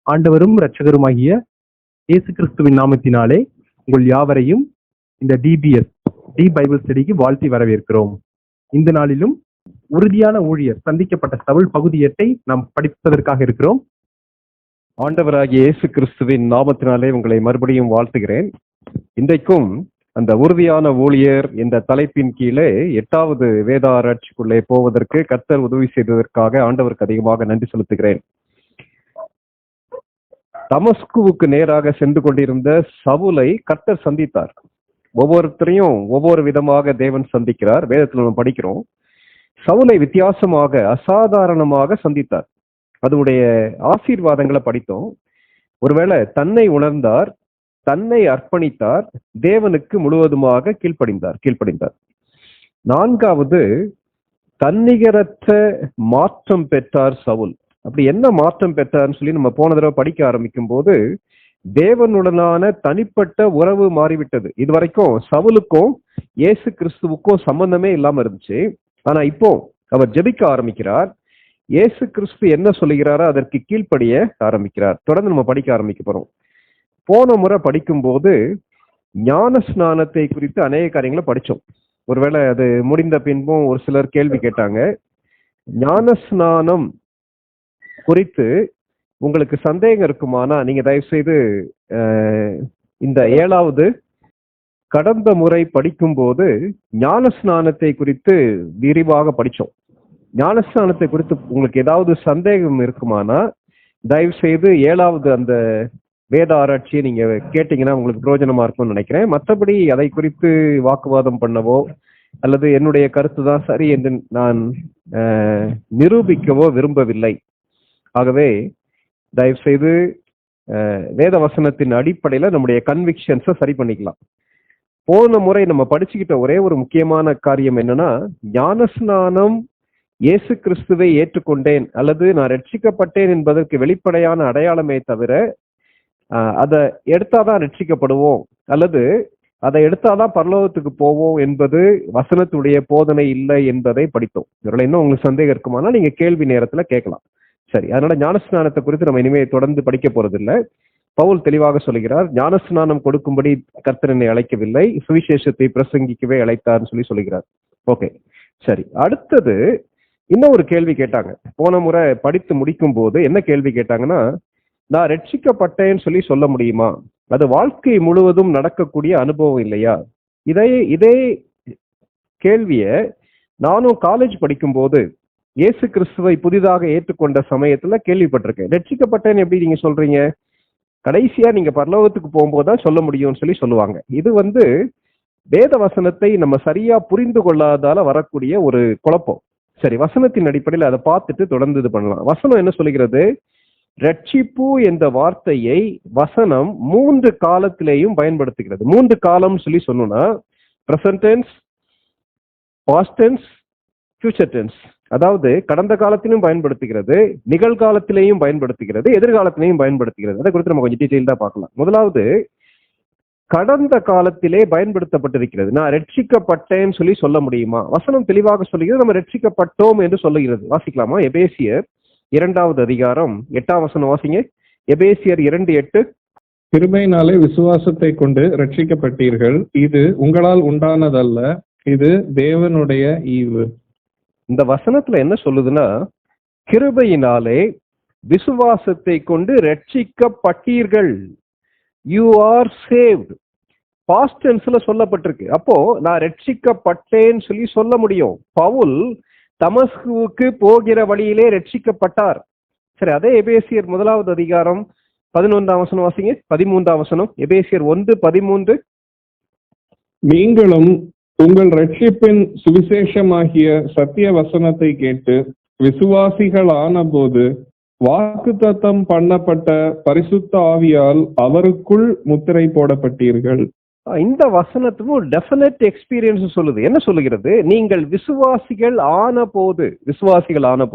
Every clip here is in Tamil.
ஆண்டவரும் இரட்சகருமாகிய இயேசு கிறிஸ்துவின் நாமத்தினாலே உங்கள் யாவரையும் இந்த டி பைபிள் ஸ்டடிக்கு வாழ்த்தி வரவேற்கிறோம். இந்த நாளிலும் உறுதியான ஊழியர் சந்திக்கப்பட்ட சவுல் பகுதி 8 நாம் படிப்பதற்காக இருக்கிறோம். ஆண்டவராகிய இயேசு கிறிஸ்துவின் நாமத்தினாலே உங்களை மறுபடியும் வாழ்த்துகிறேன். இன்றைக்கும் அந்த உறுதியான ஊழியர் என்ற தலைப்பின் கீழே 8வது வேத ஆராய்ச்சிக்குள்ளே போவதற்கு கர்த்தர் உதவி செய்ததற்காக ஆண்டவருக்கு அதிகமாக நன்றி செலுத்துகிறேன். தமஸ்குவுக்கு நேராக சென்று கொண்டிருந்த சவுலை கர்த்தர் சந்தித்தார். ஒவ்வொருத்தரையும் ஒவ்வொரு விதமாக தேவன் சந்திக்கிறார். வேதத்தில் நம்ம படிக்கிறோம். சவுலை வித்தியாசமாக அசாதாரணமாக சந்தித்தார். அதனுடைய ஆசீர்வாதங்களை படித்தோம். ஒருவேளை தன்னை உணர்ந்தார், தன்னை அர்ப்பணித்தார், தேவனுக்கு முழுவதுமாக கீழ்ப்படிந்தார். 4வது, தன்னிகரற்ற மாற்றம் பெற்றார் சவுல். அப்படி என்ன மாற்றம் பெற்றார்னு சொல்லி நம்ம போன தடவை படிக்க ஆரம்பிக்கும் போது தேவனுடனான தனிப்பட்ட உறவு மாறிவிட்டது. இதுவரைக்கும் சவுலுக்கும் இயேசு கிறிஸ்துவுக்கும் சம்பந்தமே இல்லாம இருந்துச்சு. ஆனா இப்போ அவர் ஜெபிக்க ஆரம்பிக்கிறார். இயேசு கிறிஸ்து என்ன சொல்லுகிறாரோ அதற்கு கீழ்ப்படிய ஆரம்பிக்கிறார். தொடர்ந்து நம்ம படிக்க ஆரம்பிக்க போறோம். போன முறை படிக்கும் போது ஞான ஸ்நானத்தை குறித்து அநேக காரியங்களை படிச்சோம். ஒருவேளை அது முடிந்த பின்பும் ஒரு சிலர் கேள்வி கேட்டாங்க. ஞான ஸ்நானம் குறித்து உங்களுக்கு சந்தேகம் இருக்குமானா நீங்க தயவு செய்து இந்த 7வது கடந்த முறை படிக்கும் போது ஞான ஸ்நானத்தை குறித்து விரிவாக படிச்சோம். ஞான ஸ்நானத்தை குறித்து உங்களுக்கு ஏதாவது சந்தேகம் இருக்குமானா தயவு செய்து 7வது அந்த வேத ஆராய்ச்சியை நீங்க கேட்டீங்கன்னா உங்களுக்கு பிரயோஜனமா இருக்கும்னு நினைக்கிறேன். மற்றபடி அதை குறித்து வாக்குவாதம் பண்ணவோ அல்லது என்னுடைய கருத்து தான் சரி என்று நான் நிரூபிக்கவோ விரும்பவில்லை. ஆகவே தயவு செய்து வேத வசனத்தின் அடிப்படையில நம்முடைய கன்விக்ஷன்ஸை சரி பண்ணிக்கலாம். போன முறை நம்ம படிச்சுக்கிட்ட ஒரே ஒரு முக்கியமான காரியம் என்னன்னா, ஞானஸ்நானம் இயேசு கிறிஸ்துவை ஏற்றுக்கொண்டேன் அல்லது நான் ரட்சிக்கப்பட்டேன் என்பதற்கு வெளிப்படையான அடையாளமே தவிர அதை எடுத்தாதான் ரட்சிக்கப்படுவோம் அல்லது அதை எடுத்தாதான் பரலோகத்துக்கு போவோம் என்பது வசனத்துடைய போதனை இல்லை என்பதை படித்தோம். இதில் இன்னும் உங்களுக்கு சந்தேகம் இருக்குமானா நீங்க கேள்வி நேரத்துல கேட்கலாம். சரி, அதனால ஞானஸ்நானத்தை குறித்து நம்ம இனிமே தொடர்ந்து படிக்க போறதில்லை. பவுல் தெளிவாக சொல்கிறார், ஞானஸ்நானம் கொடுக்கும்படி கர்த்தர் என்னை அழைக்கவில்லை, சுவிசேஷத்தை பிரசங்கிக்கவே அழைத்தார்னு சொல்லுகிறார். ஓகே, சரி. அடுத்தது இன்னும் ஒரு கேள்வி கேட்டாங்க. போன முறை படித்து முடிக்கும் போது என்ன கேள்வி கேட்டாங்கன்னா, நான் ரட்சிக்கப்பட்டேன்னு சொல்ல முடியுமா? அது வாழ்க்கை முழுவதும் நடக்கக்கூடிய அனுபவம் இல்லையா? இதே கேள்வியை நானும் காலேஜ் படிக்கும் போது இயேசு கிறிஸ்துவை புதிதாக ஏற்றுக்கொண்ட சமயத்துல கேள்விப்பட்டிருக்கேன். ரட்சிக்கப்பட்டேன்னு எப்படி நீங்க சொல்றீங்க? கடைசியா நீங்க பரலோகத்துக்கு போகும்போதுதான் சொல்ல முடியும்னு சொல்லுவாங்க. இது வேத வசனத்தை நம்ம சரியா புரிந்து கொள்ளாதால வரக்கூடிய ஒரு குழப்பம். சரி, வசனத்தின் அடிப்படையில் அதை பார்த்துட்டு தொடர்ந்து இது பண்ணலாம். வசனம் என்ன சொல்லுகிறது? ரட்சிப்பு என்ற வார்த்தையை வசனம் 3 காலத்திலேயும் பயன்படுத்துகிறது. 3 காலம் சொன்னோம்னா present tense, past tense, future tense. அதாவது கடந்த காலத்திலும் பயன்படுத்துகிறது, நிகழ்காலத்திலேயும் பயன்படுத்துகிறது, எதிர்காலத்திலையும் பயன்படுத்துகிறது. அதை குறித்து நம்ம கொஞ்சம் டீட்டெயில்டா பார்க்கலாம். முதலாவது, கடந்த காலத்திலே பயன்படுத்தப்பட்டிருக்கிறது. நான் ரட்சிக்கப்பட்டேன்னு சொல்ல முடியுமா? வசனம் தெளிவாக சொல்லுகிறது, நம்ம ரட்சிக்கப்பட்டோம் என்று சொல்லுகிறது. வாசிக்கலாமா? எபேசியர் 2வது அதிகாரம் 8ஆம் வசனம் வாசிங்க. எபேசியர் 2:8. கிருபையினாலே விசுவாசத்தை கொண்டு ரட்சிக்கப்பட்டீர்கள், இது உங்களால் உண்டானதல்ல, இது தேவனுடைய ஈவு. இந்த வசனத்துல என்ன சொல்லுதுன்னா, கிருபையினாலே விசுவாசத்தை கொண்டு ரட்சிக்கப்பட்டீர்கள், யூ ஆர் சேவ்ட். பாஸ்ட் டென்ஸ்ல சொல்லப்பட்டிருக்கு. அப்போ நான் ரட்சிக்கப்பட்டேன்னு சொல்ல முடியும். பவுல் தமஸ்குவுக்கு போகிற வழியிலே ரட்சிக்கப்பட்டார். சரி, அதே எபேசியர் 1வது அதிகாரம் 11ஆம் வசனம் வாசிங்க. 13ஆம் வசனம். எபேசியர் 1:13. நீங்களும் உங்கள் ரட்சிப்பின் சுவிசேஷமாகிய சத்திய வசனத்தை கேட்டு விசுவாசிகள் ஆனபோது வாக்குத்தத்தம் பண்ணப்பட்ட பரிசுத்த ஆவியால் அவருக்குள் முத்திரை போடப்பட்டீர்கள். இந்த வசனத்துக்கும் டெஃபினட் எக்ஸ்பீரியன்ஸ் சொல்லுது. என்ன சொல்லுகிறது? நீங்கள் விசுவாசிகள் ஆன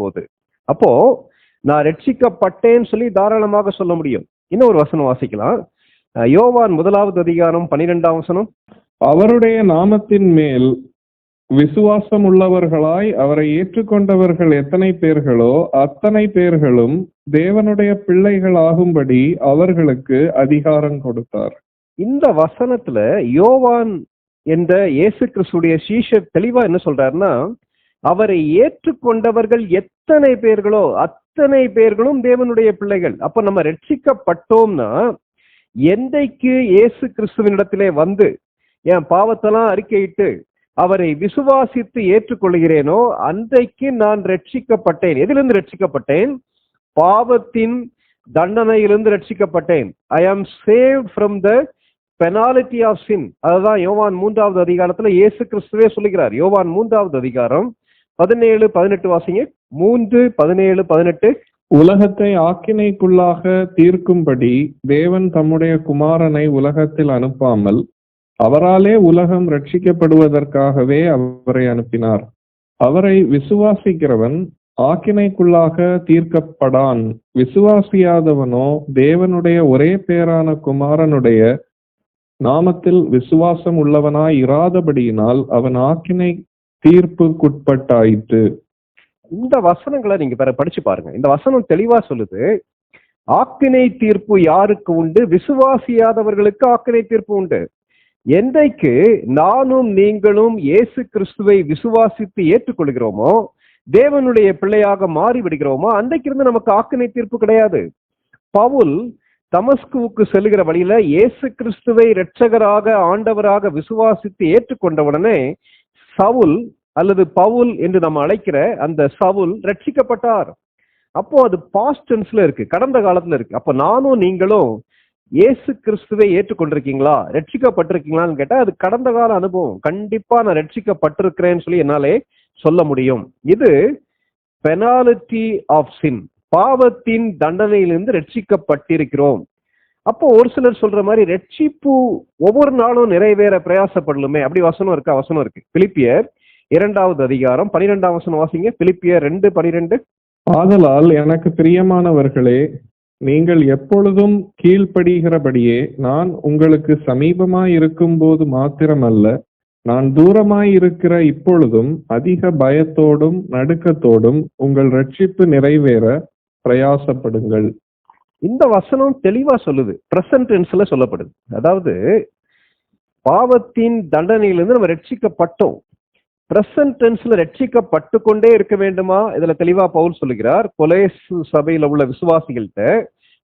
போது. அப்போ நான் ரட்சிக்கப்பட்டேன்னு தாராளமாக சொல்ல முடியும். இன்னும் ஒரு வசனம் வாசிக்கலாம். யோவான் 1வது அதிகாரம் 12ஆம் வசனம். அவருடைய நாமத்தின் மேல் விசுவாசம் உள்ளவர்களாய் அவரை ஏற்றுக்கொண்டவர்கள் எத்தனை பேர்களோ அத்தனை பேர்களும் தேவனுடைய பிள்ளைகள் ஆகும்படி அவர்களுக்கு அதிகாரம் கொடுத்தார். இந்த வசனத்துல யோவான் என்ற இயேசு கிறிஸ்துடைய சீஷர் தெளிவா என்ன சொல்றாருன்னா, அவரை ஏற்றுக்கொண்டவர்கள் எத்தனை பேர்களோ அத்தனை பேர்களும் தேவனுடைய பிள்ளைகள். அப்ப நம்ம ரட்சிக்கப்பட்டோம்னா என்றைக்கு இயேசு கிறிஸ்துவினிடத்திலே வந்து என் பாவத்தெல்லாம் அறிக்கையிட்டு அவரை விசுவாசித்து ஏற்றுக்கொள்கிறேனோ அன்றைக்கு நான் ரட்சிக்கப்பட்டேன். எதிலிருந்து ரட்சிக்கப்பட்டேன்? பாவத்தின் தண்டனையிலிருந்து ரட்சிக்கப்பட்டேன். I am saved from the penalty of sin. அதுதான் யோவான் 3வது அதிகாரத்துல இயேசு கிறிஸ்துவே சொல்லுகிறார். யோவான் 3வது அதிகாரம் 17-18 வாசிங்க. 3:17-18. உலகத்தை ஆக்கினைக்குள்ளாக தீர்க்கும்படி தேவன் தம்முடைய குமாரனை உலகத்தில் அனுப்பாமல் அவராலே உலகம் ரட்சிக்கப்படுவதற்காகவே அவரை அனுப்பினார். அவரை விசுவாசிக்கிறவன் ஆக்கினைக்குள்ளாக தீர்க்கப்படான். விசுவாசியாதவனோ தேவனுடைய ஒரே பேரான குமாரனுடைய நாமத்தில் விசுவாசம் உள்ளவனாய் இராதபடியினால் அவன் ஆக்கினை தீர்ப்புக்குட்பட்டாயிற்று. இந்த வசனங்களை நீங்க படிச்சு பாருங்க. இந்த வசனம் தெளிவா சொல்லுது, ஆக்கினை தீர்ப்பு யாருக்கு உண்டு? விசுவாசியாதவர்களுக்கு ஆக்கினை தீர்ப்பு உண்டு. என்றைக்கு நானும் நீங்களும் இயேசு கிறிஸ்துவை விசுவாசித்து ஏற்றுக்கொள்கிறோமோ, தேவனுடைய பிள்ளையாக மாறி விடுகிறோமோ, அன்றைக்கு இருந்து நமக்கு ஆக்கினை தீர்ப்பு கிடையாது. பவுல் தமஸ்குவுக்கு செல்லுகிற வழியில இயேசு கிறிஸ்துவை இரட்சகராக ஆண்டவராக விசுவாசித்து ஏற்றுக்கொண்ட உடனே சவுல் அல்லது பவுல் என்று நம்ம அழைக்கிற அந்த சவுல் ரட்சிக்கப்பட்டார். அப்போ அது பாஸ்ட் டென்ஸ்ல இருக்கு, கடந்த காலத்துல இருக்கு. அப்ப நானும் நீங்களும் இயேசு கிறிஸ்துவை ஏற்றுக்கொண்டிருக்கீங்களா, ரட்சிக்கப்பட்டிருக்கீங்களான்னு கேட்டா அது கடந்த கால அனுபவம். கண்டிப்பா நான் ரட்சிக்கப்பட்டிருக்கிறேன்னு சொல்லி என்னாலே சொல்ல முடியும். இது பெனாலிட்டி ஆஃப் சின், பாவத்தின் தண்டனையிலிருந்து ரட்சிக்கப்பட்டிருக்கிறோம். அப்போ ஒரு சிலர் சொல்ற மாதிரி ரட்சிப்பு ஒவ்வொரு நாளும் நிறைவேற பிரயாசப்படலுமே, அப்படி வசனம் இருக்கா? வசனம் இருக்கு. பிலிப்பியர் 2வது அதிகாரம் 12ஆம் வசனம் வாசிங்க. பிலிப்பியர் 2:12. ஆதலால் எனக்கு பிரியமானவர்களே, நீங்கள் எப்பொழுதும் கீழ்ப்படுகிறபடியே நான் உங்களுக்கு சமீபமாய் இருக்கும் போது மாத்திரமல்ல, நான் தூரமாய் இருக்கிற இப்பொழுதும் அதிக பயத்தோடும் நடுக்கத்தோடும் உங்கள் ரட்சிப்பு நிறைவேற பிரயாசப்படுங்கள். இந்த வசனம் தெளிவா சொல்லுது, பிரசன்ட் டென்ஸ்ல சொல்லப்படுது. அதாவது பாவத்தின் தண்டனையிலிருந்து நம்ம ரட்சிக்கப்பட்டோம். பிரசன்ட் டென்ஸ்ல ரட்சிக்கப்பட்டு கொண்டே இருக்க வேண்டுமா? இதுல தெளிவா பவுல் சொல்லுகிறார், கொலேசு சபையில உள்ள விசுவாசிகள்கிட்ட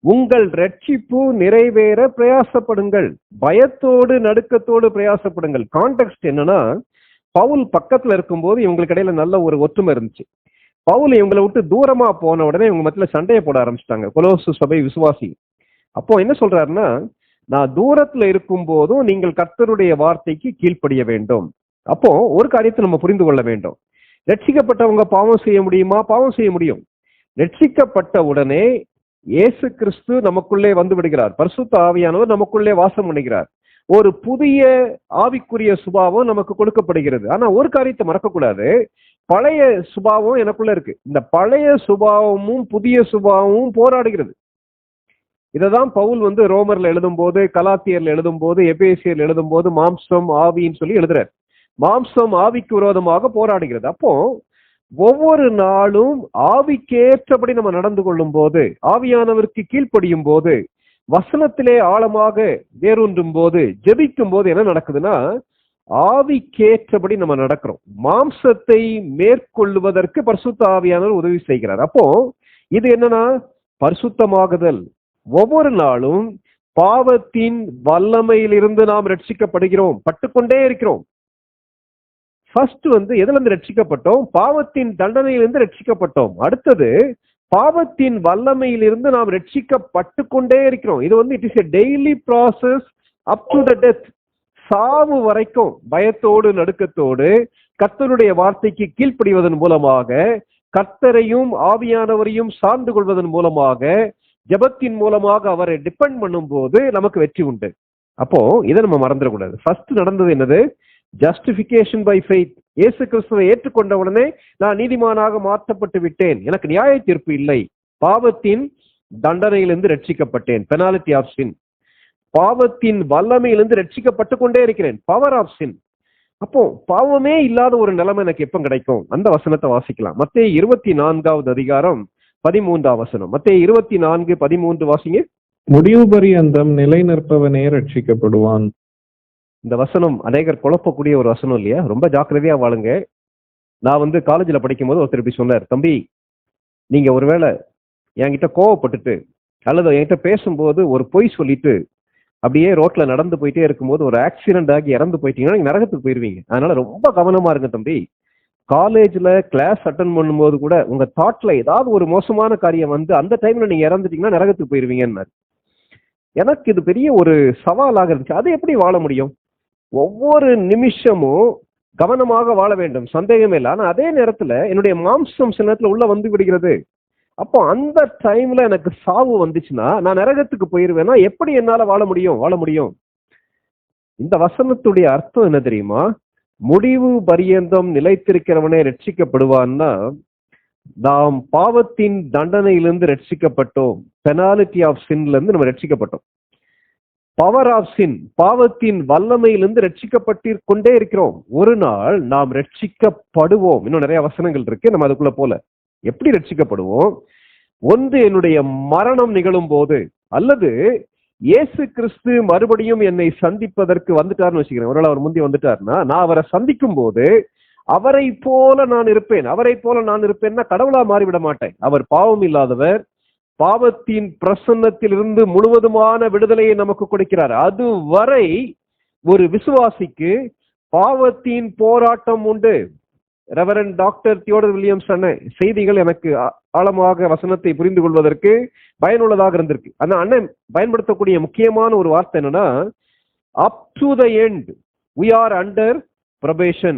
உங்கள் ரட்சிப்பு நிறைவேற பிரயாசப்படுங்கள், பயத்தோடு நடுக்கத்தோடு பிரயாசப்படுங்கள். கான்டெக்ஸ்ட் என்னன்னா, பவுல் பக்கத்துல இருக்கும்போது இவங்களுக்கு இடையில நல்ல ஒரு ஒற்றுமை இருந்துச்சு. பவுல் இவங்களை விட்டு தூரமா போன உடனே இவங்க மத்தியில சண்டையை போட ஆரம்பிச்சிட்டாங்க கொலோசு சபை விசுவாசி. அப்போ என்ன சொல்றாருன்னா, நான் தூரத்துல இருக்கும் போதும் நீங்கள் கர்த்தருடைய வார்த்தைக்கு கீழ்ப்படிய வேண்டும். அப்போ ஒரு காரியத்தை நம்ம புரிந்து கொள்ள வேண்டும். ரட்சிக்கப்பட்டவங்க பாவம் செய்ய முடியுமா? பாவம் செய்ய முடியும். ரட்சிக்கப்பட்ட உடனே இயேசு கிறிஸ்து நமக்குள்ளே வந்து விடுகிறார். பரிசுத்த ஆவியானவர் நமக்குள்ளே வாசம் பண்ணுகிறார். ஒரு புதிய ஆவிக்குரிய சுபாவம் நமக்கு கொடுக்கப்படுகிறது. ஆனா ஒரு காரியத்தை மறக்கக்கூடாது, பழைய சுபாவம் எனக்குள்ள இருக்கு. இந்த பழைய சுபாவமும் புதிய சுபாவமும் போராடுகிறது. இததான் பவுல் ரோமர்ல எழுதும் போது, கலாத்தியர்ல எழுதும் போது, எபேசியர்ல எழுதும் போது மாம்சம் ஆவின்னு சொல்லி எழுதுறார். மாம்சம் ஆவிக்கு விரோதமாக போராடுகிறது. அப்போ ஒவ்வொரு நாளும் ஆவிக்கேற்றபடி நம்ம நடந்து கொள்ளும் போது, ஆவியானவருக்கு கீழ்ப்படியும் போது, வசனத்திலே ஆழமாக வேரூன்றும் போது, ஜெபிக்கும் போது என்ன நடக்குதுன்னா, ஆவிக்கேற்றபடி நம்ம நடக்கிறோம். மாம்சத்தை மேற்கொள்வதற்கு பரிசுத்த ஆவியானவர் உதவி செய்கிறார். அப்போ இது என்னன்னா பரிசுத்தமாகுதல். ஒவ்வொரு நாளும் பாவத்தின் வல்லமையிலிருந்து நாம் ரட்சிக்கப்படுகிறோம், பட்டுக்கொண்டே இருக்கிறோம். ஃபர்ஸ்ட் எதுல இருந்து ரட்சிக்கப்பட்டோம்? பாவத்தின் தண்டனையிலிருந்து ரட்சிக்கப்பட்டோம். அடுத்தது பாவத்தின் வல்லமையிலிருந்து நாம் ரட்சிக்கப்பட்டு கொண்டே இருக்கிறோம். இது it is a daily process up to the death. சாவு வரைக்கும் பயத்தோடு நடுக்கத்தோடு கர்த்தருடைய வார்த்தைக்கு கீழ்ப்படிவதன் மூலமாக, கர்த்தரையும் ஆவியானவரையும் சார்ந்து கொள்வதன் மூலமாக, ஜெபத்தின் மூலமாக அவரை டிபெண்ட் பண்ணும் போது நமக்கு வெற்றி உண்டு. அப்போ இதை நம்ம மறந்துடக்கூடாது. ஃபர்ஸ்ட் நடந்தது என்னது? Justification by faith. இயேசு கிறிஸ்துவை ஏற்றுக்கொண்ட உடனே நான் நீதிமானாக மாற்றப்பட்டு விட்டேன், எனக்கு நியாய தீர்ப்பு இல்லை, பாவத்தின் தண்டனையிலிருந்து ரட்சிக்கப்பட்டேன், பெனாலிட்டி ஆஃப் சின். பாவத்தின் வல்லமையிலிருந்து ரட்சிக்கப்பட்டு கொண்டே இருக்கிறேன், பவர் ஆஃப் சின். அப்போ பாவமே இல்லாத ஒரு நிலைமை எனக்கு எப்ப கிடைக்கும்? அந்த வசனத்தை வாசிக்கலாம். மத்தேயு 24வது அதிகாரம் 13ஆம் வசனம். மத்தேயு 24:13 வாசிங்க. முடிவு பரியந்தம் நிலை நிற்பவனே ரட்சிக்கப்படுவான். இந்த வசனம் அநேகர் குழப்பக்கூடிய ஒரு வசனம் இல்லையா? ரொம்ப ஜாக்கிரதையா வாழுங்க. நான் காலேஜ்ல படிக்கும் போது ஒருத்தர் இப்படி சொன்னார், தம்பி நீங்க ஒருவேளை என்கிட்ட கோவப்பட்டுட்டு அல்லது என்கிட்ட பேசும்போது ஒரு பொய் சொல்லிட்டு அப்படியே ரோட்ல நடந்து போயிட்டே இருக்கும்போது ஒரு ஆக்சிடென்ட் ஆகி இறந்து போயிட்டீங்கன்னா நீங்க நரகத்துக்கு போயிருவீங்க. அதனால ரொம்ப கவனமா இருங்க தம்பி. காலேஜ்ல கிளாஸ் அட்டன் பண்ணும்போது கூட உங்க தாட்ல ஏதாவது ஒரு மோசமான காரியம் அந்த டைம்ல நீங்க இறந்துட்டீங்கன்னா நரகத்துக்கு போயிருவீங்கன்னாரு. எனக்கு இது பெரிய ஒரு சவாலாக இருந்துச்சு. அது எப்படி வாழ முடியும்? ஒவ்வொரு நிமிஷமும் கவனமாக வாழ வேண்டும், சந்தேகமே இல்லை. ஆனா அதே நேரத்துல என்னுடைய மாம்சம் சில நேரத்துல உள்ள வந்து விடுகிறது. அப்போ அந்த டைம்ல எனக்கு சாவு வந்துச்சுன்னா நான் நரகத்துக்கு போயிருவேன்னா எப்படி என்னால வாழ முடியும்? இந்த வசனத்துடைய அர்த்தம் என்ன தெரியுமா? முடிவு பரியந்தம் நிலைத்திருக்கிறவனே ரட்சிக்கப்படுவான்னா, நாம் பாவத்தின் தண்டனையிலிருந்து ரட்சிக்கப்பட்டோம். பெனாலிட்டி ஆஃப் சின்ல இருந்து நம்ம ரட்சிக்கப்பட்டோம். பவர் ஆஃப் சின், பாவத்தின் வல்லமையிலிருந்து ரட்சிக்கப்பட்டு கொண்டே இருக்கிறோம். ஒரு நாள் நாம் ரட்சிக்கப்படுவோம். இன்னும் நிறைய வசனங்கள் இருக்கு, நம்ம அதுக்குள்ள போல. எப்படி ரட்சிக்கப்படுவோம்? ஒன்று என்னுடைய மரணம் நிகழும் போது, அல்லது இயேசு கிறிஸ்து மறுபடியும் என்னை சந்திப்பதற்கு வந்துட்டார்னு வச்சுக்கிறேன். ஒருவேளை அவர் முந்தி வந்துட்டார்னா நான் அவரை சந்திக்கும் போது அவரை போல நான் இருப்பேன்னா கடவுளா மாறிவிட மாட்டேன். அவர் பாவம் இல்லாதவர், பாவத்தின் பிரசன்னத்திலிருந்து முழுவதுமான விடுதலையை நமக்கு கொடுக்கிறார். அதுவரை ஒரு விசுவாசிக்கு பாவத்தின் போராட்டம் உண்டு. ரெவரண்ட் டாக்டர் தியோடர் வில்லியம்ஸ் சொன்ன செய்திகள் எனக்கு ஆழமாக வசனத்தை புரிந்து கொள்வதற்கு பயனுள்ளதாக இருந்திருக்கு. ஆனா அண்ணன் பயன்படுத்தக்கூடிய முக்கியமான ஒரு வார்த்தை என்னன்னா, up to the end we are under probation.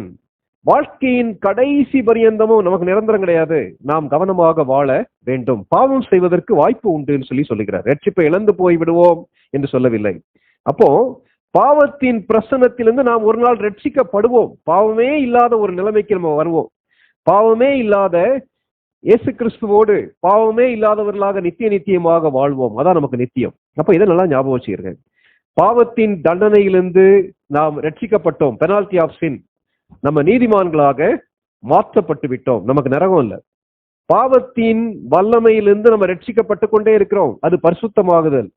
வாழ்க்கையின் கடைசி பரியந்தமும் நமக்கு நிரந்தரம் கிடையாது. நாம் கவனமாக வாழ வேண்டும். பாவம் செய்வதற்கு வாய்ப்பு உண்டு சொல்லுகிறார். ரட்சிப்பை இழந்து போய் விடுவோம் என்று சொல்லவில்லை. அப்போ பாவத்தின் பிரசன்னத்திலிருந்து நாம் ஒரு நாள் ரட்சிக்கப்படுவோம். பாவமே இல்லாத ஒரு நிலைமைக்கு நம்ம வருவோம். பாவமே இல்லாத இயேசு கிறிஸ்துவோடு பாவமே இல்லாதவர்களாக நித்தியமாக வாழ்வோம். அதான் நமக்கு நித்தியம். அப்ப இதை நல்லா ஞாபகம் வச்சுக்கிறேன். பாவத்தின் தண்டனையிலிருந்து நாம் ரட்சிக்கப்பட்டோம். பெனால்டி ஆஃப் சின். நம்ம நீதிமான்களாக மாற்றப்பட்டு விட்டோம். நமக்கு நரகம் இல்லை. பாவத்தின் வல்லமையிலிருந்து நம்ம ரட்சிக்கப்பட்டு கொண்டே இருக்கிறோம். அது பரிசுத்தமாகுதல்.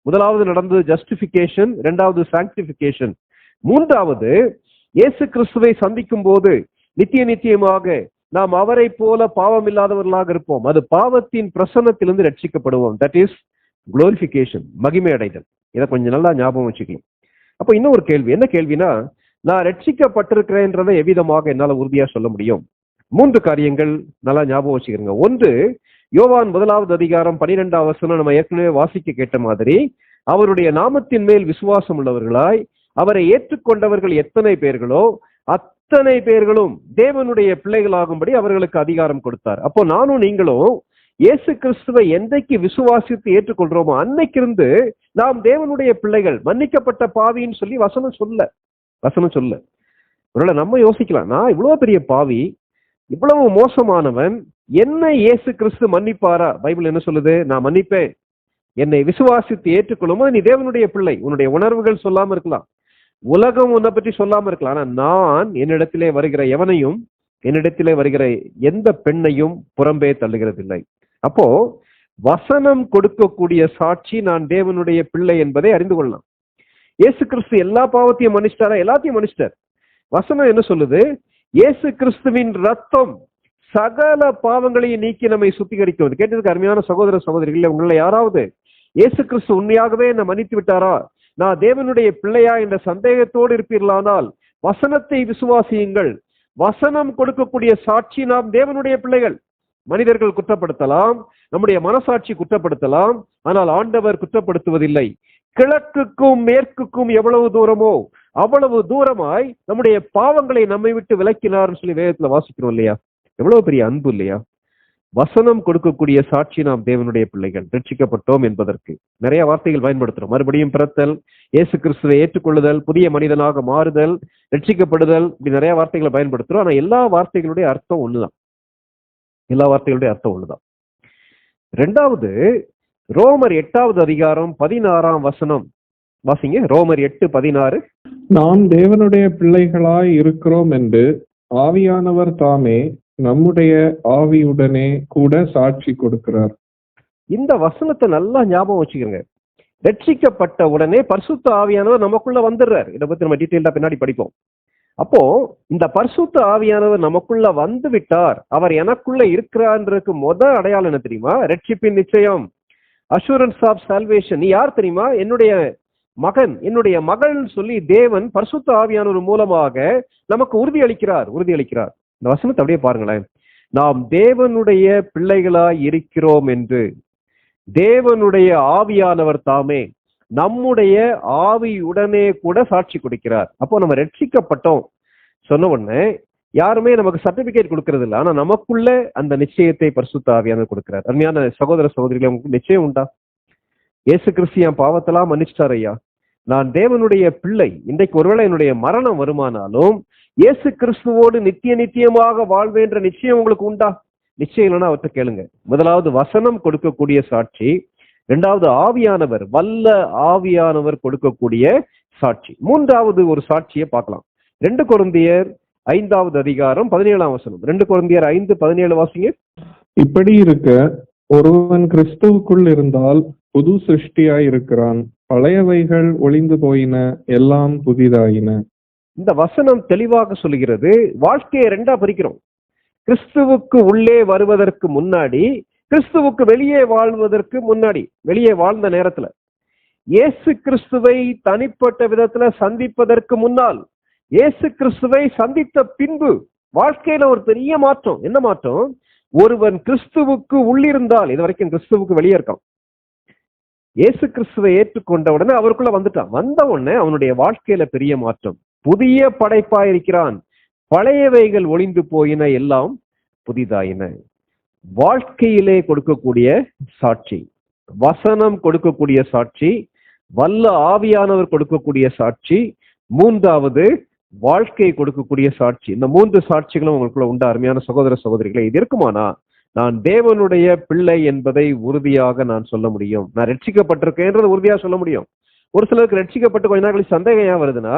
முதலாவது நடந்தது ஜஸ்டிபிகேஷன், இரண்டாவது சாங்டிபிகேஷன், மூன்றாவது இயேசு கிறிஸ்துவை சந்திக்கும் போது நித்தியமாக நாம் அவரை போல பாவம் இல்லாதவர்களாக இருப்போம். அது பாவத்தின் பிரசன்னத்திலிருந்து ரட்சிக்கப்படுவோம். தட் இஸ் குளோரிபிகேஷன், மகிமை அடைதல். இதை கொஞ்சம் நல்லா ஞாபகம் வச்சுக்கலாம். அப்ப இன்னும் ஒரு கேள்வி, என்ன கேள்வினா, நான் ரட்சிக்கப்பட்டிருக்கிறேன்றதை எவ்விதமாக என்னால உறுதியா சொல்ல முடியும்? 3 காரியங்கள் நல்லா ஞாபகம் வச்சுக்கிறீங்க. ஒன்று, யோவான் 1வது அதிகாரம் 12ஆம் வசனம் நம்ம ஏற்கனவே வாசிக்க கேட்ட மாதிரி, அவருடைய நாமத்தின் மேல் விசுவாசம் உள்ளவர்களாய் அவரை ஏற்றுக்கொண்டவர்கள் எத்தனை பேர்களோ அத்தனை பேர்களும் தேவனுடைய பிள்ளைகளாகும்படி அவர்களுக்கு அதிகாரம் கொடுத்தார். அப்போ நானும் நீங்களும் இயேசு கிறிஸ்துவை என்றைக்கு விசுவாசித்து ஏற்றுக்கொள்றோமோ அன்னைக்கிருந்து நாம் தேவனுடைய பிள்ளைகள், மன்னிக்கப்பட்ட பாவின்னு சொல்லி வசனம் சொல்ல. ஒருவேளை நம்ம யோசிக்கலாம், நான் இவ்வளவு பெரிய பாவி, இவ்வளவு மோசமானவன், என்ன இயேசு கிறிஸ்து மன்னிப்பாரா? பைபிள் என்ன சொல்லுது? நான் மன்னிப்பேன். என்னை விசுவாசித்து ஏற்றுக்கொள்ளுமோ நீ தேவனுடைய பிள்ளை. உன்னுடைய உணர்வுகள் சொல்லாம இருக்கலாம், உலகம் உன்னை பற்றி சொல்லாம இருக்கலாம், ஆனா நான் என்னிடத்திலே வருகிற எவனையும், என்னிடத்திலே வருகிற எந்த பெண்ணையும் புறம்பே தள்ளுகிறதில்லை. அப்போ வசனம் கொடுக்கக்கூடிய சாட்சி நான் தேவனுடைய பிள்ளை என்பதை அறிந்து கொள்ளலாம். இயேசு கிறிஸ்து எல்லா பாவத்தையும் மன்னிச்சிட்டாரா? எல்லாத்தையும் மன்னிச்சிட்டார். வசனம் என்ன சொல்லுது? இயேசு கிறிஸ்துவின் ரத்தம் சகல பாவங்களையும் நீக்கி நம்மை சுத்திகரிக்கும். கேட்டதுக்கு அருமையான சகோதர சகோதரிகள், உங்களை யாராவது இயேசு கிறிஸ்து உண்மையாகவே என்னை மன்னித்து விட்டாரா, நான் தேவனுடைய பிள்ளையா என்ற சந்தேகத்தோடு இருப்பீர்களானால் வசனத்தை விசுவாசியுங்கள். வசனம் கொடுக்கக்கூடிய சாட்சி நாம் தேவனுடைய பிள்ளைகள். மனிதர்கள் குற்றப்படுத்தலாம், நம்முடைய மனசாட்சி குற்றப்படுத்தலாம், ஆனால் ஆண்டவர் குற்றப்படுத்துவதில்லை. கிழக்குக்கும் மேற்குக்கும் எவ்வளவு தூரமோ அவ்வளவு தூரமாய் நம்முடைய பாவங்களை நம்மை விட்டு விலக்கினார் சொல்லி வேதத்துல வாசிக்கிறோம் இல்லையா? எவ்வளவு பெரிய அன்பு இல்லையா? வசனம் கொடுக்கக்கூடிய சாட்சி நாம் தேவனுடைய பிள்ளைகள், ரட்சிக்கப்பட்டோம் என்பதற்கு நிறைய வார்த்தைகள் பயன்படுத்துறோம். மறுபடியும் பிறத்தல், இயேசு கிறிஸ்துவை ஏற்றுக்கொள்ளுதல், புதிய மனிதனாக மாறுதல், ரட்சிக்கப்படுதல், இப்படி நிறைய வார்த்தைகளை பயன்படுத்துறோம். ஆனா எல்லா வார்த்தைகளுடைய அர்த்தம் ஒண்ணுதான். இரண்டாவது, ரோமர் 8வது அதிகாரம் 16ஆம் வசனம் வாசிங்க, ரோமர் 8:16. நாம் தேவனுடைய பிள்ளைகளாய் இருக்கிறோம் என்று ஆவியானவர் தாமே நம்முடைய ஆவியுடனே கூட சாட்சி கொடுக்கிறார். இந்த வசனத்தை நல்லா ஞாபகம் வச்சுக்கோங்க. ரட்சிக்கப்பட்ட உடனே பரிசுத்த ஆவியானவர் நமக்குள்ள வந்துடுறார். இதை பத்தி நம்ம டீட்டெயிலா பின்னாடி படிப்போம். அப்போ இந்த பரிசுத்த ஆவியானவர் நமக்குள்ள வந்து விட்டார், அவர் எனக்குள்ள இருக்கிறான்றதுக்கு அடையாளம் என்ன தெரியுமா? ரட்சிப்பின் நிச்சயம், அஷூரன்ஸ் ஆஃப் சால்வேஷன். நீ யார் தெரியுமா? என்னுடைய மகன், என்னுடைய மகள் சொல்லி தேவன் பரிசுத்த ஆவியானவர் மூலமாக நமக்கு உறுதி அளிக்கிறார். இந்த வசனத்தை அப்படியே பாருங்களேன். நாம் தேவனுடைய பிள்ளைகளாய் இருக்கிறோம் என்று தேவனுடைய ஆவியானவர் தாமே நம்முடைய ஆவியுடனே கூட சாட்சி கொடுக்கிறார். அப்போ நம்ம ரட்சிக்கப்பட்டோம் சொன்ன உடனே யாருமே நமக்கு சர்டிபிகேட் கொடுக்கறது இல்லை, ஆனா நமக்குள்ள அந்த நிச்சயத்தை பரிசுத்த ஆவியானவர் கொடுக்கிறார். அருமையான சகோதர சகோதரிகளை, உங்களுக்கு நிச்சயம் உண்டா? இயேசு கிறிஸ்து என் பாவத்தெல்லாம் மன்னிச்சிட்டார் ஐயா, நான் தேவனுடைய பிள்ளை, இன்றைக்கு ஒருவேளை என்னுடைய மரணம் வருமானாலும் இயேசு கிறிஸ்துவோடு நித்தியமாக வாழ்வேன்ற நிச்சயம் உங்களுக்கு உண்டா? நிச்சயம் இல்லைன்னா அவர்கிட்ட கேளுங்க. முதலாவது வசனம் கொடுக்கக்கூடிய சாட்சி, இரண்டாவது ஆவியானவர், வல்ல ஆவியானவர் கொடுக்கக்கூடிய சாட்சி, மூன்றாவது ஒரு சாட்சியை பார்க்கலாம். 2 கொரிந்தியர் 5:17. 2 கொரிந்தியர் 5:17 வாசிங்க. இப்படி இருக்க ஒருவன் கிறிஸ்துவுக்குள் இருந்தால் புது சிருஷ்டியாய் இருக்கிறான், பழையவைகள் ஒளிந்து போயின, எல்லாம் புதிதாயின. இந்த வசனம் தெளிவாக சொல்லுகிறது. வாழ்க்கையை 2ஆ பிரிக்கிறோம். கிறிஸ்துவுக்கு உள்ளே வருவதற்கு முன்னாடி, கிறிஸ்துவுக்கு வெளியே வாழ்வதற்கு முன்னாடி. வெளியே வாழ்ந்த நேரத்துல இயேசு கிறிஸ்துவை தனிப்பட்ட விதத்துல சந்திப்பதற்கு முன்னால், இயேசு கிறிஸ்துவை சந்தித்த பின்பு வாழ்க்கையில ஒரு பெரிய மாற்றம். என்ன மாற்றம்? ஒருவன் கிறிஸ்துவுக்கு உள்ளிருந்தால், இது வரைக்கும் கிறிஸ்துவுக்கு வெளியே இருக்கான், இயேசு கிறிஸ்துவை ஏற்றுக்கொண்ட உடனே அவருக்குள்ள வந்துட்டான். வந்த உடனே அவனுடைய வாழ்க்கையில பெரிய மாற்றம். புதிய படைப்பா இருக்கிறான், பழையவைகள் ஒளிந்து போயின, எல்லாம் புதிதாயின. வாழ்க்கையிலே கொடுக்கக்கூடிய சாட்சி, வசனம் கொடுக்கக்கூடிய சாட்சி, வல்ல ஆவியானவர் கொடுக்கக்கூடிய சாட்சி, மூன்றாவது வாழ்க்கை கொடுக்கக்கூடிய சாட்சி. இந்த 3 சாட்சிகளும் உங்களுக்குள்ள உண்டா அருமையான சகோதர சகோதரிகளை? இது இருக்குமானா நான் தேவனுடைய பிள்ளை என்பதை உறுதியாக நான் சொல்ல முடியும். நான் ரட்சிக்கப்பட்டிருக்கேன்றது உறுதியா சொல்ல முடியும். ஒரு சிலருக்கு ரட்சிக்கப்பட்டு கொஞ்ச நாள் சந்தேகம் ஏன் வருதுன்னா,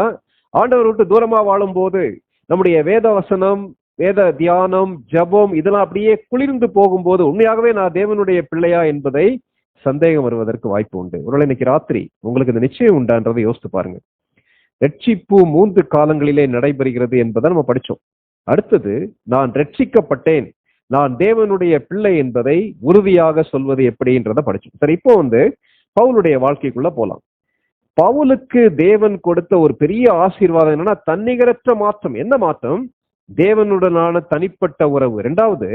ஆண்டவர் விட்டு தூரமா வாழும் போது நம்முடைய வேத வசனம், வேத தியானம், ஜபம் இதெல்லாம் அப்படியே குளிர்ந்து போகும்போது உண்மையாகவே நான் தேவனுடைய பிள்ளையா என்பதை சந்தேகம் வருவதற்கு வாய்ப்பு உண்டு. ஒருவேளை இன்னைக்கு ராத்திரி உங்களுக்கு இந்த நிச்சயம் உண்டான்றதை யோசித்து பாருங்க. ரட்சிப்பு 3 காலங்களிலே நடைபெறுகிறது என்பதை நம்ம படிச்சோம். அடுத்தது, நான் ரட்சிக்கப்பட்டேன், நான் தேவனுடைய பிள்ளை என்பதை உறுதியாக சொல்வது எப்படின்றத படிச்சோம். சரி, இப்போ பவுலுடைய வாழ்க்கைக்குள்ள போலாம். பவுலுக்கு தேவன் கொடுத்த ஒரு பெரிய ஆசீர்வாதம் என்னன்னா, தன்னிகரற்ற மாற்றம். என்ன மாற்றம்? தேவனுடனான தனிப்பட்ட உறவு. இரண்டாவது,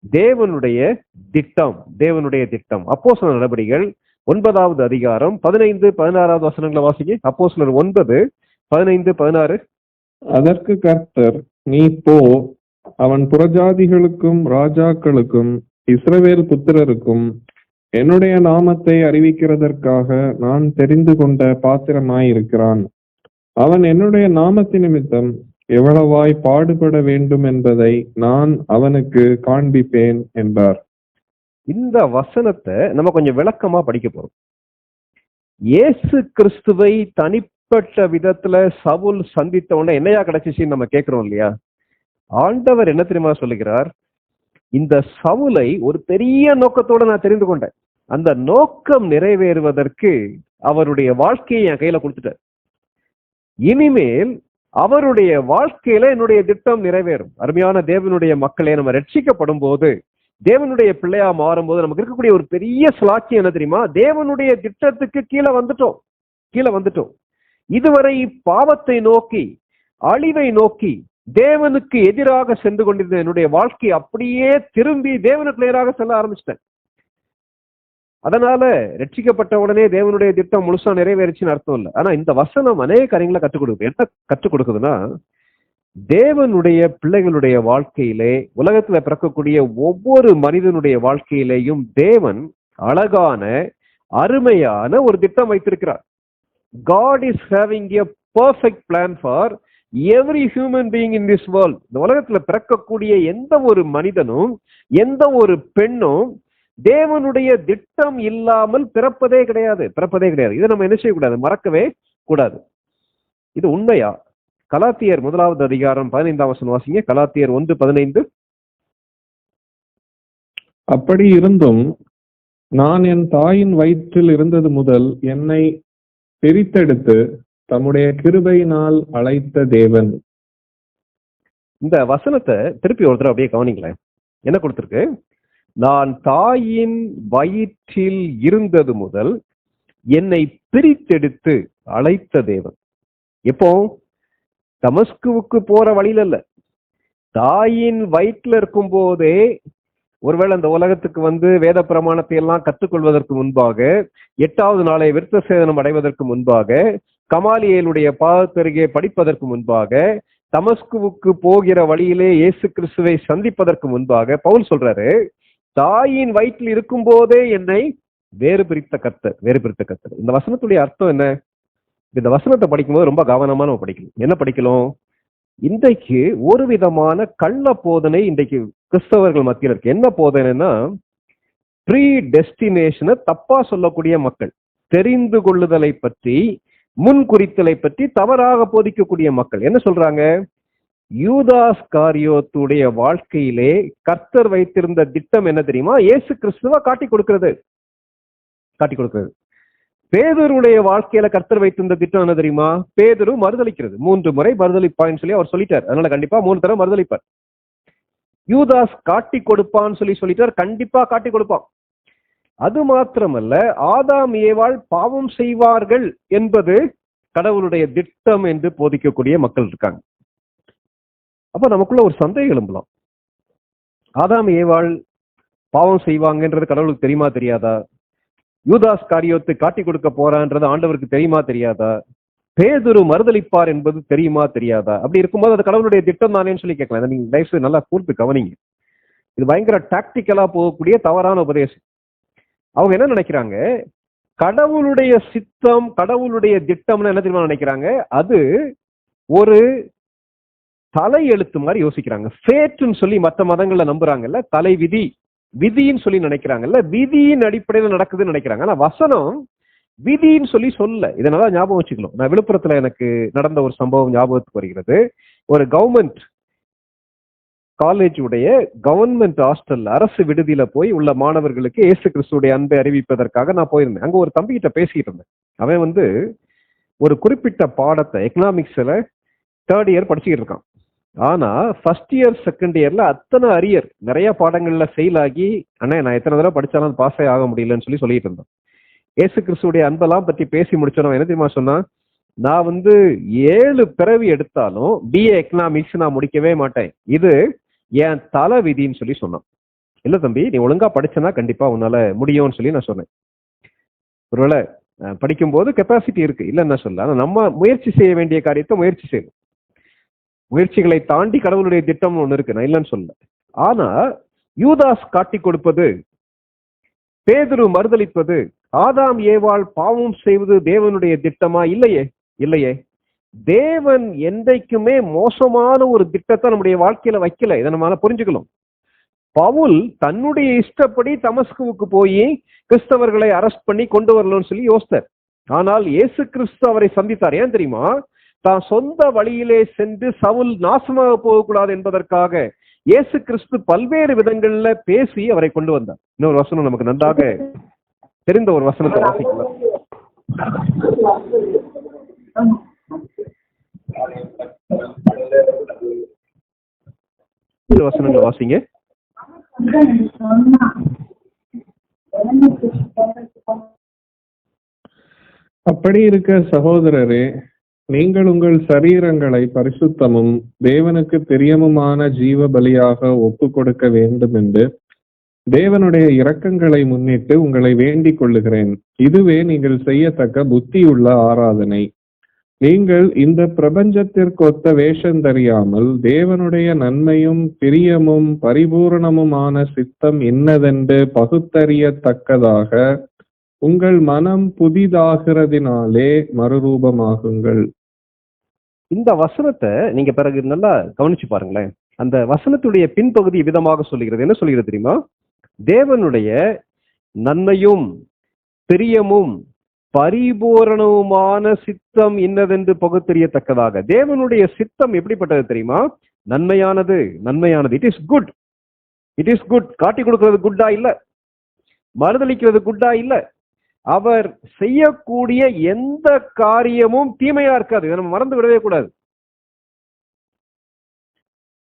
தேவனுடைய திட்டம். அப்போஸ்தலர் நடபடிகள் 9வது அதிகாரம் 15-16 வசனங்களை வாசிங்க. அப்போஸ்தலர் 9:15-16. அதற்கு கர்த்தர், நீ போ, அவன் புறஜாதிகளுக்கும் ராஜாக்களுக்கும் இஸ்ரவேல் புத்திரருக்கும் என்னுடைய நாமத்தை அறிவிக்கிறதற்காக நான் தெரிந்து கொண்ட பாத்திரமாயிருக்கிறான். அவன் என்னுடைய நாமத்து நிமித்தம் எவ்வளவாய் பாடுபட வேண்டும் என்பதை நான் அவனுக்கு காண்பிப்பேன் என்றார். இந்த வசனத்தை நம்ம கொஞ்சம் விளக்கமா படிக்க போறோம். இயேசு கிறிஸ்துவை தனிப்பட்ட விதத்துல சவுல் சந்தித்த உடனே என்னையா கிடைச்சிச்சுன்னு நம்ம கேட்கிறோம் இல்லையா? ஆண்டவர் என்ன தெரியுமா சொல்லுகிறார்? இந்த சவுலை ஒரு பெரிய நோக்கத்தோட நான் தெரிந்து கொண்டேன், அந்த நோக்கம் நிறைவேறுவதற்கு அவருடைய வாழ்க்கையை என் கையில கொடுத்துட்டார். இனிமேல் அவருடைய வாழ்க்கையில என்னுடைய திட்டம் நிறைவேறும். அருமையான தேவனுடைய மக்களே, நம்ம ரட்சிக்கப்படும் போது, தேவனுடைய பிள்ளையா மாறும்போது நமக்கு இருக்கக்கூடிய ஒரு பெரிய சாட்சியம் என்ன தெரியுமா? தேவனுடைய திட்டத்துக்கு கீழே வந்துட்டோம். இதுவரை பாவத்தை நோக்கி, அழிவை நோக்கி, தேவனுக்கு எதிராக சென்று கொண்டிருந்த என்னுடைய வாழ்க்கை அப்படியே திரும்பி தேவனுக்கு நேராக செல்ல ஆரம்பிச்சிட்டேன். அதனால ரட்சிக்கப்பட்ட உடனே தேவனுடைய திட்டம் முழுசா நிறைவேறிச்சுன்னு அர்த்தம் இல்லை. ஆனா இந்த வசனம் அநேக காரியங்களை கற்றுக் கொடுக்குது. என்ன கற்றுக் கொடுக்குதுன்னா, தேவனுடைய பிள்ளைகளுடைய வாழ்க்கையிலே, உலகத்துல பிறக்கக்கூடிய ஒவ்வொரு மனிதனுடைய வாழ்க்கையிலேயும் தேவன் அழகான, அருமையான ஒரு திட்டம் வைத்திருக்கிறார். God is having a perfect plan for every human being in this world. இந்த உலகத்துல பிறக்கக்கூடிய எந்த ஒரு மனிதனும், எந்த ஒரு பெண்ணும் தேவனுடைய திட்டம் இல்லாமல் பிறப்பதே கிடையாது. இதை நம்ம என்ன செய்யக்கூடாது, மறக்கவே கூடாது. இது உண்மையா? கலாத்தியர் 1வது அதிகாரம் 15ஆம் வசனம் வாசிங்க. கலாத்தியர் 1:15. அப்படி இருந்தும் நான் என் தாயின் வயிற்றில் இருந்தது முதல் என்னை பிரித்தெடுத்து தம்முடைய கிருபையினால் அழைத்த தேவன். இந்த வசனத்தை திருப்பி ஒரு தடவை அப்படியே கவனிங்களேன். என்ன கொடுத்திருக்கு? நான் தாயின் வயிற்றில் இருந்தது முதல் என்னை பிரித்தெடுத்து அழைத்த தேவன். எப்போ? தமஸ்குவுக்கு போற வழியில இல்ல, தாயின் வயிற்றுல இருக்கும் போதே, ஒருவேளை அந்த உலகத்துக்கு வந்து வேத பிரமாணத்தை எல்லாம் கற்றுக்கொள்வதற்கு முன்பாக, 8வது நாளை விருத்த சேதனம் அடைவதற்கு முன்பாக, கமாலியேலுடைய பாதத்தருகே படிப்பதற்கு முன்பாக, தமஸ்குவுக்கு போகிற வழியிலே இயேசு கிறிஸ்துவை சந்திப்பதற்கு முன்பாக பவுல் சொல்றாரு, தாயின் வயிற்றில் இருக்கும் போதே என்னை வேறு பிரித்த கர்த்தர். இந்த வசனத்துடைய அர்த்தம் என்ன? இந்த வசனத்தை படிக்கும்போது ரொம்ப கவனமா நம்ம படிக்கணும். என்ன படிக்கணும்? இன்றைக்கு ஒரு விதமான கள்ள போதனை இன்றைக்கு கிறிஸ்தவர்கள் மத்தியில் இருக்கு. என்ன போதனைன்னா, ப்ரீ டெஸ்டினேஷனை தப்பா சொல்லக்கூடிய மக்கள், தெரிந்து கொள்ளுதலை பற்றி, முன் குறித்தலை பற்றி தவறாக போதிக்கக்கூடிய மக்கள் என்ன சொல்றாங்க? யூதாஸ் காரியோத்துடைய வாழ்க்கையிலே கர்த்தர் வைத்திருந்த திட்டம் என்ன தெரியுமா? இயேசு கிறிஸ்துவ காட்டி கொடுக்கிறது. பேதுருடைய வாழ்க்கையில கர்த்தர் வைத்திருந்த திட்டம் என்ன தெரியுமா? பேதுரு மறுதளிக்கிறது. 3 முறை மறுதளிப்பான்னு சொல்லி அவர் சொல்லிட்டார். அதனால கண்டிப்பா 3 தடவை மறுதளிப்பார். யூதாஸ் காட்டி கொடுப்பான்னு சொல்லிட்டார். கண்டிப்பா காட்டி கொடுப்பான். அது மாத்திரமல்ல, ஆதாம் ஏவாள் பாவம் செய்வார்கள் என்பது கடவுளுடைய திட்டம் என்று போதிக்கக்கூடிய மக்கள் இருக்காங்க. அப்ப நமக்குள்ள ஒரு சந்தேகம் எழும்பலாம். ஆதாம் ஏவாள் பாவம் செய்வாங்கன்றது கடவுளுக்கு தெரியுமா தெரியாதா? யூதாஸ் காரியோத்து காட்டி கொடுக்க போறான்றது ஆண்டவருக்கு தெரியுமா தெரியாதா? பேதுரு மறுதளிப்பார் என்பது தெரியுமா தெரியாதா? அப்படி இருக்கும்போது அது கடவுளுடைய திட்டம் தானேன்னு சொல்லி கேட்கலாம். நீங்க தயவுசெய்து நல்லா கூர்த்து கவனிங்க. இது பயங்கர டாக்டிக்கலா போகக்கூடிய தவறான உபதேசம். அவங்க என்ன நினைக்கிறாங்க? கடவுளுடைய சித்தம், கடவுளுடைய திட்டம்னு என்ன தெரியுமா நினைக்கிறாங்க? அது ஒரு தலை எழுத்து மாதிரி யோசிக்கிறாங்க. ஃபேட்னு சொல்லி மற்ற மதங்கள்ல நம்புறாங்கல்ல, தலை விதி, விதின்னு சொல்லி நினைக்கிறாங்கல்ல, விதியின் அடிப்படையில் நடக்குதுன்னு நினைக்கிறாங்க. ஆனா வசனம் விதின்னு சொல்லி சொல்ல. இதனால ஞாபகம் வச்சுக்கணும். நான் விழுப்புரத்துல எனக்கு நடந்த ஒரு சம்பவம் ஞாபகத்துக்கு வருகிறது. ஒரு கவர்மெண்ட் காலேஜ் உடைய கவர்மெண்ட் ஹாஸ்டல், அரசு விடுதியில போய் உள்ள மாணவர்களுக்கு இயேசு கிறிஸ்துடைய அன்பை அறிவிப்பதற்காக நான் போயிருந்தேன். அங்க ஒரு தம்பிகிட்ட பேசிட்டு இருந்தேன். அவன் வந்து ஒரு குறிப்பிட்ட பாடத்தை எக்கனாமிக்ஸ்ல 3rd இயர் படிச்சுக்கிட்டு இருக்கான். ஆனா ஃபர்ஸ்ட் இயர் செகண்ட் இயர்ல அத்தனை அரியர், நிறைய பாடங்கள்ல ஃபெயில் ஆகி, அண்ணா நான் எத்தனை தடவை படிச்சாலும் பாஸே ஆக முடியலன்னு சொல்லிட்டு இருந்தான். இயேசு கிறிஸ்துடைய அன்பெல்லாம் பற்றி பேசி முடிச்சோம். என்ன தெரியுமா சொன்னா? நான் வந்து 7 பிறவி எடுத்தாலும் BA எக்கனாமிக்ஸ் நான் முடிக்கவே மாட்டேன், இது என் தலை விதின்னு சொல்லி சொன்னான். இல்ல தம்பி, நீ ஒழுங்கா படிச்சனா கண்டிப்பா உன்னால முடியும்னு சொல்லி நான் சொன்னேன். ஒருவேளை படிக்கும்போது கெப்பாசிட்டி இருக்கு, இல்லைன்னு சொல்ல. ஆனா நம்ம முயற்சி செய்ய வேண்டிய காரியத்தை முயற்சி செய்யணும். முயற்சிகளை தாண்டி கடவுளுடைய திட்டம் ஒண்ணு இருக்கு, நான் இல்லைன்னு சொல்ல. ஆனா யூதாஸ் காட்டி கொடுப்பது, பேதுரு மறுதளிப்பது, ஆதாம் ஏவாள் பாவம் செய்வது தேவனுடைய திட்டமா? இல்லையே. தேவன் என்றைக்குமே மோசமான ஒரு திட்டத்தை நம்முடைய வாழ்க்கையில வைக்கல. இதை நம்மளால புரிஞ்சுக்கணும். பவுல் தன்னுடைய இஷ்டப்படி தமஸ்குவுக்கு போய் கிறிஸ்தவர்களை அரெஸ்ட் பண்ணி கொண்டு வரணும்னு சொல்லி யோசித்தார். ஆனால் இயேசு கிறிஸ்து அவரை சந்தித்தார். ஏன் தெரியுமா? தான் சொந்த வழியிலே சென்று சவுல் நாசமாக போகக்கூடாது என்பதற்காக இயேசு கிறிஸ்து பல்வேறு விதங்கள்ல பேசி அவரை கொண்டு வந்தார். இன்னொரு வசனம் நமக்கு நன்றாக தெரிந்த ஒரு வசனத்தை வாசிக்கலாம். இந்த வசனங்களை வாசிங்க. அப்படி இருக்க சகோதரரே, நீங்கள் உங்கள் சரீரங்களை பரிசுத்தமும் தேவனுக்கு பிரியமுமான ஜீவ பலியாக ஒப்பு கொடுக்க வேண்டும் என்று தேவனுடைய இரக்கங்களை முன்னிட்டு உங்களை வேண்டிக் கொள்ளுகிறேன். இதுவே நீங்கள் செய்யத்தக்க புத்தியுள்ள ஆராதனை. நீங்கள் இந்த பிரபஞ்சத்திற்கொத்த வேஷம் தெரியாமல் தேவனுடைய நன்மையும் பிரியமும் பரிபூரணமுமான சித்தம் இன்னதென்று பகுத்தறியத்தக்கதாக உங்கள் மனம் புதிதாகிறதினாலே மறுரூபமாகுங்கள். இந்த வசனத்தை நீங்க பிறகு நல்லா கவனிச்சு பாருங்களேன். அந்த வசனத்துடைய பின்பகுதி விதமாக சொல்லுகிறது. என்ன சொல்லுகிறது தெரியுமா? தேவனுடைய நன்மையும் பிரியமும் பரிபூரணவுமான சித்தம் இன்னதென்று பகுத்தறியத்தக்கதாக. தேவனுடைய சித்தம் எப்படிப்பட்டது தெரியுமா? நன்மையானது. நன்மையானது. It is good. It is good. காட்டி கொடுக்கிறது குட்டா இல்ல, மறுதளிக்கிறது குட்டா இல்ல. அவர் செய்யக்கூடிய எந்த காரியமும் தீமையா இருக்காது. இதை நம்ம மறந்து விடவே கூடாது.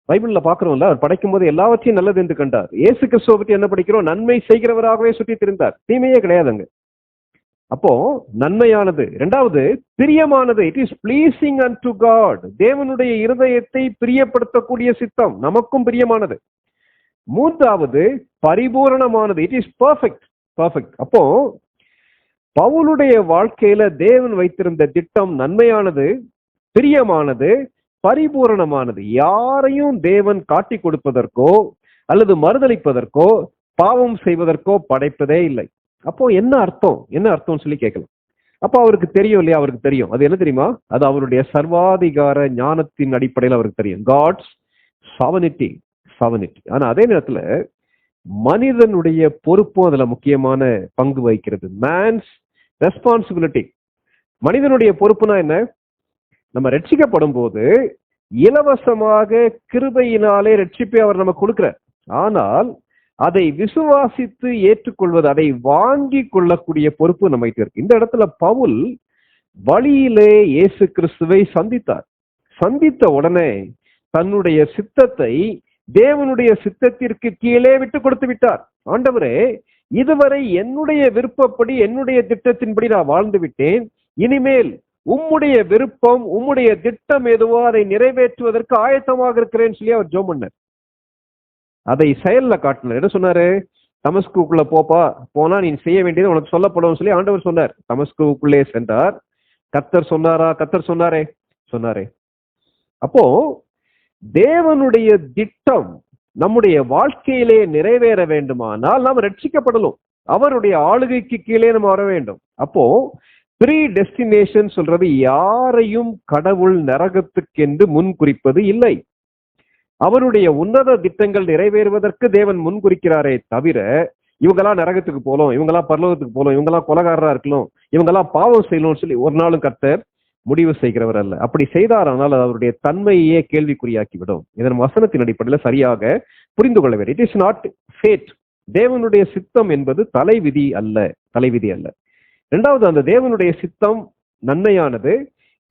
பைபிள்ல பாக்குறோம்ல, அவர் படைக்கும் போது எல்லாவற்றையும் நல்லது என்று கண்டார். இயேசு கிறிஸ்துவை பற்றி என்ன படிக்கிறோம்? நன்மை செய்கிறவராகவே சுற்றி திரிந்தார். தீமையே கிடையாதுங்க. அப்போ நன்மையானது. இரண்டாவது பிரியமானது. It is pleasing unto God. தேவனுடைய இருதயத்தை பிரியப்படுத்தக்கூடிய சித்தம், நமக்கும் பிரியமானது. மூன்றாவது பரிபூரணமானது. It is perfect. பர்ஃபெக்ட். அப்போ பவுலுடைய வாழ்க்கையில தேவன் வைத்திருந்த திட்டம் நன்மையானது, பிரியமானது, பரிபூரணமானது. யாரையும் தேவன் காட்டி கொடுப்பதற்கோ அல்லது மறுதளிப்பதற்கோ பாவம் செய்வதற்கோ படைப்பதே இல்லை. அப்போ என்ன அர்த்தம்? என்ன அர்த்தம்னு சொல்லி கேட்கலாம். அப்போ அவருக்கு தெரியும் இல்லையா? அவருக்கு தெரியும். அது என்ன தெரியுமா? அது அவருடைய சர்வாதிகார ஞானத்தின் அடிப்படையில் அவருக்கு தெரியும். God's sovereignty. சாவனிட்டி. ஆனா அதே நேரத்துல மனிதனுடைய பொறுப்பும் அதுல முக்கியமான பங்கு வகிக்கிறது. Man's responsibility. மனிதனுடைய பொறுப்புனா என்ன? நம்ம ரட்சிக்கப்படும் போது இலவசமாக கிருபையினாலே ரட்சிப்பை அவர் நமக்கு கொடுக்கிறார். ஆனால் அதை விசுவாசித்து ஏற்றுக்கொள்வது, அதை வாங்கி கொள்ளக்கூடிய பொறுப்பு நம்மகிட்ட இருக்கு. இந்த இடத்துல பவுல் வழியிலே இயேசு கிறிஸ்துவை சந்தித்தார். சந்தித்த உடனே தன்னுடைய சித்தத்தை தேவனுடைய சித்தத்திற்கு கீழே விட்டு கொடுத்து விட்டார். ஆண்டவரே, இதுவரை என்னுடைய விருப்பப்படி, என்னுடைய திட்டத்தின்படி நான் வாழ்ந்து விட்டேன். இனிமேல் உம்முடைய விருப்பம், உம்முடைய திட்டம் எதுவோ அதை நிறைவேற்றுவதற்கு ஆயத்தமாக இருக்கிறேன்னு சொல்லி அவர் ஜெபம் பண்ணார். அதை செயல்ல காட்டினார். என்ன சொன்னாரு? தமஸ்குக்குள்ள போனா நீ செய்ய வேண்டியது உனக்கு சொல்லப்படும் சொல்லி ஆண்டவர் சொன்னார். தமஸ்குக்குள்ளே சென்றார். கர்த்தர் சொன்னாரா? கர்த்தர் சொன்னாரே. சொன்னாரே. அப்போ தேவனுடைய திட்டம் நம்முடைய வாழ்க்கையிலே நிறைவேற வேண்டுமானால் நாம் ரட்சிக்கப்படணும். அவருடைய ஆளுகைக்கு கீழே நம்ம வர வேண்டும். அப்போ ப்ரீ டெஸ்டினேஷன் சொல்றது யாரையும் கடவுள் நரகத்துக்கென்று முன் குறிப்பது இல்லை. அவருடைய உன்னத திட்டங்கள் நிறைவேறுவதற்கு தேவன் முன் குறிக்கிறாரே தவிர, இவங்கெல்லாம் நரகத்துக்கு போகலாம், இவங்கெல்லாம் பரலோகத்துக்கு போகலாம், இவங்கெல்லாம் கொலைகாரரா இருக்கலாம், இவங்கெல்லாம் பாவம் செய்யணும்னு சொல்லி ஒரு நாளும் கர்த்தர் முடிவு செய்கிறவர் அல்ல. அப்படி செய்தாரானால் அது அவருடைய தன்மையே கேள்விக்குறியாக்கிவிடும். இதன் வசனத்தின் அடிப்படையில் சரியாக புரிந்து கொள்ள வேண்டும். It is not fate. தேவனுடைய சித்தம் என்பது தலைவிதி அல்ல. தலைவிதி அல்ல. இரண்டாவது, அந்த தேவனுடைய சித்தம் நன்மையானது,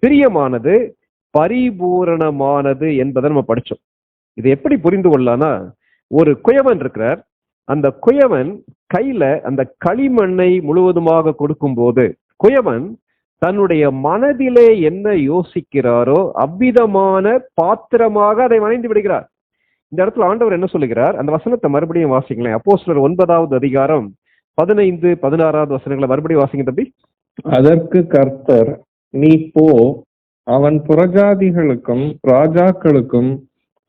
பிரியமானது, பரிபூரணமானது என்பதை நம்ம படிச்சோம். இது எப்படி புரிந்து கொள்ளலாம்னா, ஒரு குயவன் இருக்கிறார். அந்த குயவன் கையில அந்த களிமண்ணை முழுவதுமாக கொடுக்கும் போது குயவன் தன்னுடைய மனதிலே என்ன யோசிக்கிறாரோ அவ்விதமான பாத்திரமாக அதை வணைந்து விடுகிறார். இந்த இடத்துல ஆண்டவர் என்ன சொல்லுகிறார்? அந்த வசனத்தை மறுபடியும் வாசிங்களேன். அப்போஸ்தலர் 9வது அதிகாரம் 15, 16வது வசனங்களை மறுபடியும் வாசிங்க தம்பி. அதற்கு கர்த்தர், நீ போ, அவன் புறஜாதிகளுக்கும் ராஜாக்களுக்கும்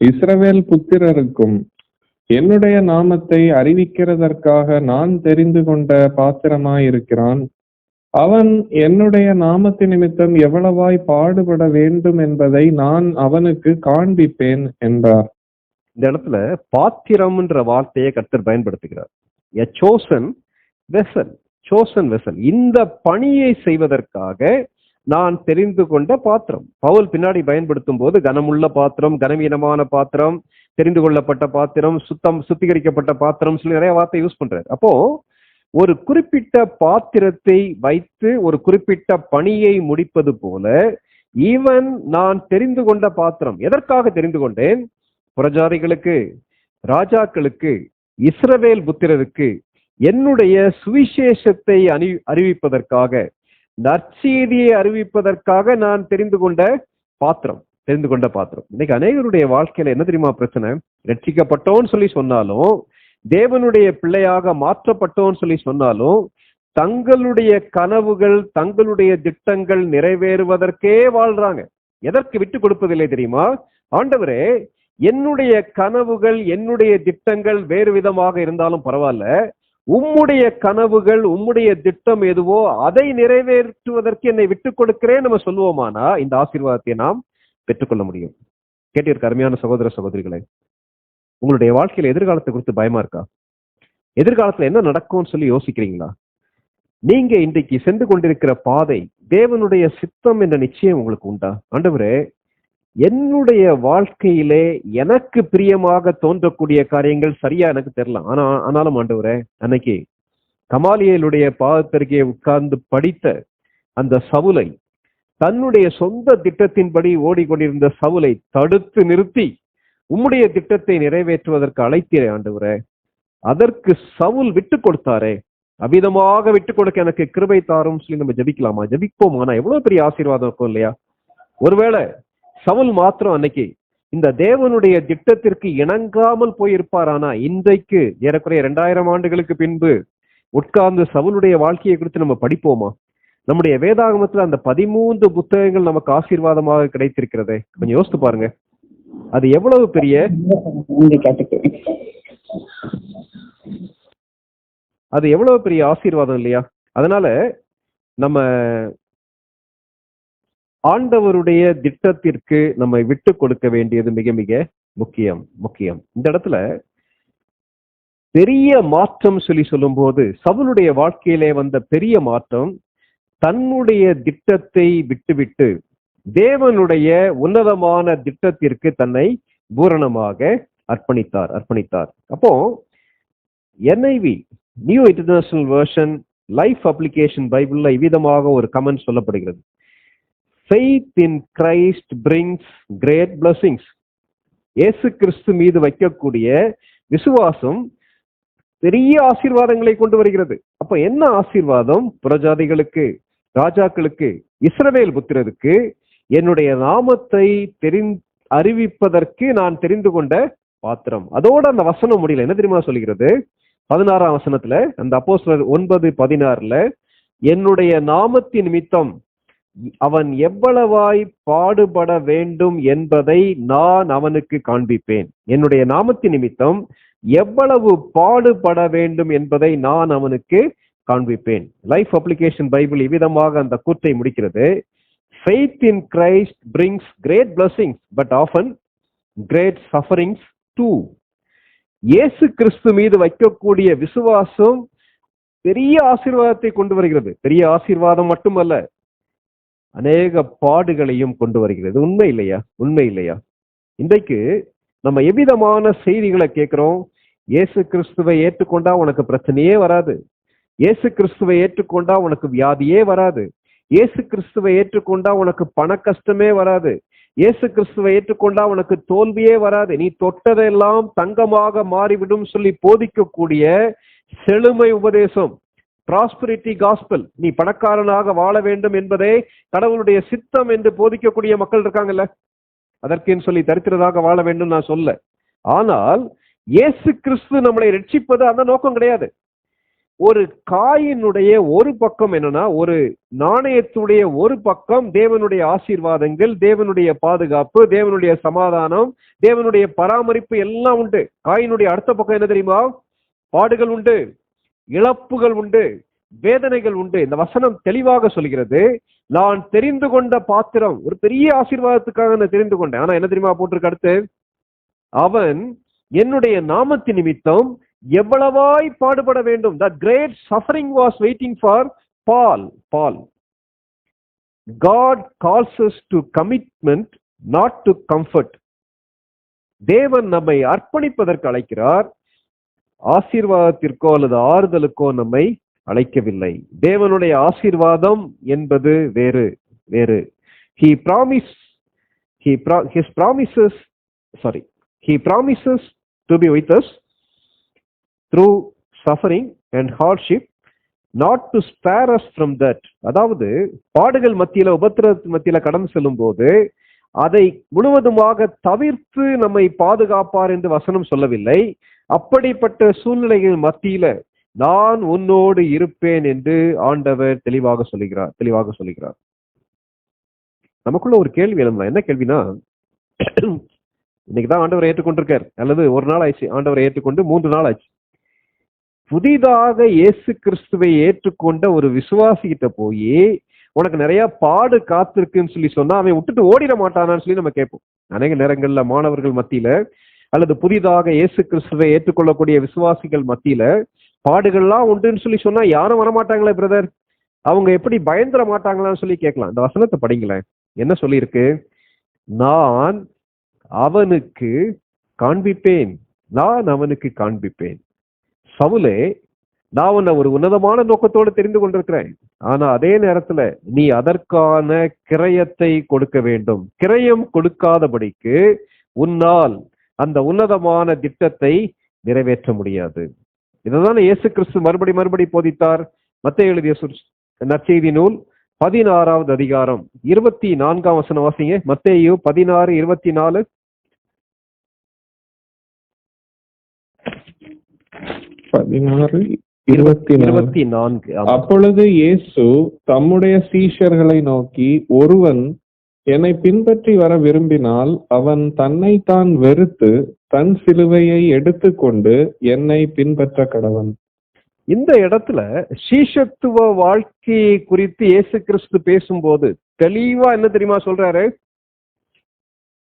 இஸ்ரவேல் புத்திரருக்கும் என்னுடைய நாமத்தை அறிவிக்கிறதற்காக நான் தெரிந்து கொண்ட பாத்திரமாயிருக்கிறான். அவன் என்னுடைய நாமத்து நிமித்தம் எவ்வளவாய் பாடுபட வேண்டும் என்பதை நான் அவனுக்கு காண்பிப்பேன் என்றார். இந்த இடத்துல பாத்திரம்ன்ற வார்த்தையை கர்த்தர் பயன்படுத்துகிறார். A chosen vessel. chosen vessel. இந்த பணியை செய்வதற்காக நான் தெரிந்து கொண்ட பாத்திரம். பவுல் பின்னாடி பயன்படுத்தும் போது கனமுள்ள பாத்திரம், கனவீனமான பாத்திரம், தெரிந்து கொள்ளப்பட்ட பாத்திரம், சுத்திகரிக்கப்பட்ட பாத்திரம் சொல்லி நிறைய வார்த்தை யூஸ் பண்றாரு. அப்போ ஒரு குறிப்பிட்ட பாத்திரத்தை வைத்து ஒரு குறிப்பிட்ட பணியை முடிப்பது போல ஈவன் நான் தெரிந்து கொண்ட பாத்திரம். எதற்காக தெரிந்து கொண்டேன்? புறஜாதிகளுக்கு, ராஜாக்களுக்கு, இஸ்ரவேல் புத்திரருக்கு என்னுடைய சுவிசேஷத்தை அறிவிப்பதற்காக, நற்செய்தியை அறிவிப்பதற்காக நான் தெரிந்து கொண்ட பாத்திரம். தெரிந்து கொண்ட பாத்திரம். இன்னைக்கு அநேகருடைய வாழ்க்கையில என்ன தெரியுமா பிரச்சனை? ரட்சிக்கப்பட்டோன்னு சொல்லி சொன்னாலும், தேவனுடைய பிள்ளையாக மாற்றப்பட்டோன்னு சொல்லி சொன்னாலும், தங்களுடைய கனவுகள், தங்களுடைய திட்டங்கள் நிறைவேறுவதற்கே வாழ்றாங்க. எதற்கு விட்டு கொடுப்பதில்லை தெரியுமா? ஆண்டவரே, என்னுடைய கனவுகள், என்னுடைய திட்டங்கள் வேறு விதமாக இருந்தாலும் பரவாயில்ல, உம்முடைய கனவுகள், உம்முடைய திட்டம் எதுவோ அதை நிறைவேற்றுவதற்கு என்னை விட்டுக் கொடுக்கிறேன் நம்ம சொல்லுவோமானா இந்த ஆசீர்வாதத்தை நாம் பெற்றுக்கொள்ள முடியும். கேட்டிருக்க அருமையான சகோதர சகோதரிகளை, உங்களுடைய வாழ்க்கையில எதிர்காலத்தை குறித்து பயமா இருக்கா? எதிர்காலத்துல என்ன நடக்கும்னு சொல்லி யோசிக்கிறீங்களா? நீங்க இன்றைக்கு சென்று கொண்டிருக்கிற பாதை தேவனுடைய சித்தம் என்ற நிச்சயம் உங்களுக்கு உண்டா? ஆண்டவரே, என்னுடைய வாழ்க்கையிலே எனக்கு பிரியமாக தோன்றக்கூடிய காரியங்கள் சரியா எனக்கு தெரியலாம். ஆனாலும் ஆண்டவரே, அன்னைக்கு கமாலியேலுடைய பாதத்திற்கே உட்கார்ந்து படித்த அந்த சவுலை, தன்னுடைய சொந்த திட்டத்தின்படி ஓடிக்கொண்டிருந்த சவுலை தடுத்து நிறுத்தி உம்முடைய திட்டத்தை நிறைவேற்றுவதற்கு அழைத்தீரே ஆண்டவரே. அதற்கு சவுல் விட்டு கொடுத்தாரே, அபிதமாக விட்டு கொடுக்க எனக்கு கிருபை தாரும் சொல்லி நம்ம ஜெபிக்கலாமா? ஜெபிப்போமானா எவ்வளவு பெரிய ஆசீர்வாதம் இருக்கும் இல்லையா? ஒருவேளை சவுல் மாத்திரம் அன்னைக்கு இந்த தேவனுடைய திட்டத்திற்கு இணங்காமல் போயிருப்பாரானா, இன்றைக்கு ஏறக்குறைய 2000 ஆண்டுகளுக்கு பின்பு உட்கார்ந்து சவுலுடைய வாழ்க்கையை குறித்து நம்ம படிப்போமா? நம்முடைய வேதாகமத்துல அந்த 13 புத்தகங்கள் நமக்கு ஆசீர்வாதமாக கிடைத்திருக்கிறதே. கொஞ்சம் யோசித்து பாருங்க, அது எவ்வளவு பெரிய ஆசீர்வாதம் இல்லையா? அதனால நம்ம ஆண்டவருடைய திட்டத்திற்கு நம்ம விட்டு கொடுக்க வேண்டியது மிக மிக முக்கியம். இந்த இடத்துல பெரிய மாற்றம் சொல்லும் போது சவுலுடைய வாழ்க்கையிலே வந்த பெரிய மாற்றம், தன்னுடைய திட்டத்தை விட்டுவிட்டு தேவனுடைய உன்னதமான திட்டத்திற்கு தன்னை பூரணமாக அர்ப்பணித்தார். அப்போ NIV, new international version life application பைபிள்ல இவ்விதமாக ஒரு கமெண்ட் சொல்லப்படுகிறது. Faith in Christ brings great blessings. இயேசு கிறிஸ்து மீது வைக்கக்கூடிய விசுவாசம் பெரிய ஆசீர்வாதங்களை கொண்டு வருகிறது. அப்ப என்ன ஆசீர்வாதம்? புறஜாதிகளுக்கு, ராஜாக்களுக்கு, இஸ்ரவேல் புத்திரருக்கு என்னுடைய நாமத்தை அறிவிப்பதற்கு நான் தெரிந்து கொண்ட பாத்திரம். அதோட அந்த வசனம் முடியல. என்ன தெரியுமா சொல்கிறது? 16ஆம் வசனத்துல, அந்த அப்போஸ்தலர் 9:16, என்னுடைய நாமத்தின் நிமித்தம் அவன் எவ்வளவாய் பாடுபட வேண்டும் என்பதை நான் அவனுக்கு காண்பிப்பேன். என்னுடைய நாமத்தின் நிமித்தம் எவ்வளவு பாடுபட வேண்டும் என்பதை நான் அவனுக்கு காண்பிப்பேன். லைஃப் அப்ளிகேஷன் பைபிள் இவ்விதமாக அந்த கூற்றை முடிக்கிறது. Faith in Christ brings great blessings, but often great sufferings too. இயேசு கிறிஸ்து மீது வைக்கக்கூடிய விசுவாசம் பெரிய ஆசீர்வாதத்தை கொண்டு வருகிறது. பெரிய ஆசீர்வாதம் மட்டுமல்ல, அநேக பாடுகளையும் கொண்டு வருகிறது. உண்மை இல்லையா? இன்றைக்கு நம்ம எவ்விதமான செய்திகளை கேட்கிறோம்? இயேசு கிறிஸ்துவை ஏற்றுக்கொண்டா உனக்கு பிரச்சனையே வராது, இயேசு கிறிஸ்துவை ஏற்றுக்கொண்டா உனக்கு வியாதியே வராது, இயேசு கிறிஸ்துவை ஏற்றுக்கொண்டா உனக்கு பண கஷ்டமே வராது, இயேசு கிறிஸ்துவை ஏற்றுக்கொண்டா உனக்கு தோல்வியே வராது, நீ தொட்டதெல்லாம் தங்கமாக மாறிவிடும் சொல்லி போதிக்கக்கூடிய செழுமை உபதேசம், ப்ராஸ்பரிட்டி காஸ்பல், நீ பணக்காரனாக வாழ வேண்டும் என்பதே கடவுளுடைய சித்தம் என்று போதிக்கக்கூடிய மக்கள் இருக்காங்கல்ல. அதற்கேன்னு சொல்லி தரித்திரதாக வாழ வேண்டும் நான் சொல்ல. ஆனால் இயேசு கிறிஸ்து நம்மளை ரட்சிப்பது அந்த நோக்கம் கிடையாது. ஒரு காயினுடைய ஒரு பக்கம் என்னன்னா, ஒரு நாணயத்துடைய ஒரு பக்கம் தேவனுடைய ஆசீர்வாதங்கள், தேவனுடைய பாதுகாப்பு, தேவனுடைய சமாதானம், தேவனுடைய பராமரிப்பு எல்லாம் உண்டு. காயினுடைய அடுத்த பக்கம் என்ன தெரியுமா? பாடுகள் உண்டு, இழப்புகள் உண்டு, வேதனைகள் உண்டு. இந்த வசனம் தெளிவாக சொல்கிறது. நான் தெரிந்து கொண்ட பாத்திரம், ஒரு பெரிய ஆசீர்வாதத்துக்காக நான் தெரிந்து கொண்டேன். ஆனா என்ன தெரியுமா போட்டிருக்க அடுத்து? அவன் என்னுடைய நாமத்தின் நிமித்தம் எவ்வளவாய் பாடுபட வேண்டும். That great suffering was waiting for Paul. God calls us to commitment, not to comfort. தேவன் நம்மை அர்ப்பணிப்பதற்கு அழைக்கிறார், ஆசீர்வாதத்திற்கோ அல்லது ஆறுதலுக்கோ நம்மை அழைக்கவில்லை. தேவனுடைய ஆசீர்வாதம் என்பது வேறு. He promises to be with us through suffering and hardship, not to spare us from that. அதாவது பாடுகள் மத்தியில, உபத்திரவத்தின் மத்தியில கடந்து செல்லும் போது அதை முழுவதுமாக தவிர்த்து நம்மை பாதுகாப்பார் என்று வசனம் சொல்லவில்லை. அப்படிப்பட்ட சூழ்நிலைகள் மத்தியில நான் உன்னோடு இருப்பேன் என்று ஆண்டவர் தெளிவாக சொல்லுகிறார். நமக்குள்ள ஒரு கேள்வி எழுந்தலாம். என்ன கேள்வினா, இன்னைக்குதான் ஆண்டவரை ஏற்றுக்கொண்டிருக்கார், அல்லது ஒரு நாள் ஆயிடுச்சு ஆண்டவரை ஏற்றுக்கொண்டு 3 நாள் ஆச்சு. புதிதாக இயேசு கிறிஸ்துவை ஏற்றுக்கொண்ட ஒரு விசுவாசிகிட்ட போய் உனக்கு நிறைய பாடு காத்திருக்குன்னு சொல்லி சொன்னா அவன் விட்டுட்டு ஓடிட மாட்டானான்னு சொல்லி நம்ம கேட்போம். அநேக நேரங்கள்ல மாணவர்கள் மத்தியில அல்லது புதிதாக இயேசு கிறிஸ்துவை ஏற்றுக்கொள்ளக்கூடிய விசுவாசிகள் மத்தியில பாடுகள்லாம் உண்டுன்னு சொன்னா யாரும் வரமாட்டாங்களே பிரதர், அவங்க எப்படி பயந்துட மாட்டாங்களான்னு சொல்லி கேட்கலாம். இந்த வசனத்தை படிங்களேன், என்ன சொல்லியிருக்கு? நான் அவனுக்கு காண்பிப்பேன், நான் அவனுக்கு காண்பிப்பேன். சவுலே, நான் உன்னை ஒரு உன்னதமான நோக்கத்தோடு தெரிந்து கொண்டிருக்கிறேன், ஆனா அதே நேரத்துல நீ அதற்கான கிரயத்தை கொடுக்க வேண்டும். கிரயம் கொடுக்காதபடிக்கு உன்னால் அந்த உன்னதமான திட்டத்தை நிறைவேற்ற முடியாது. இதுதான் இயேசு கிறிஸ்து மறுபடி போதித்தார். மத்தேயு எழுதிய நற்செய்தி நூல் 16வது அதிகாரம் 24ஆம் வசனம் வாசிங்க. மத்தேயு 16:24. 16:24. அப்பொழுது இயேசு தம்முடைய சீஷர்களை நோக்கி, ஒருவன் என்னை பின்பற்றி வர விரும்பினால் அவன் தன்னைத்தான் வெறுத்து தன் சிலுவையை எடுத்துக்கொண்டு என்னை பின்பற்ற கடவன். இந்த இடத்துல சீஷத்துவ வாழ்க்கையை குறித்து இயேசு கிறிஸ்து பேசும்போது தெளிவா என்ன தெரியுமா சொல்றாரு?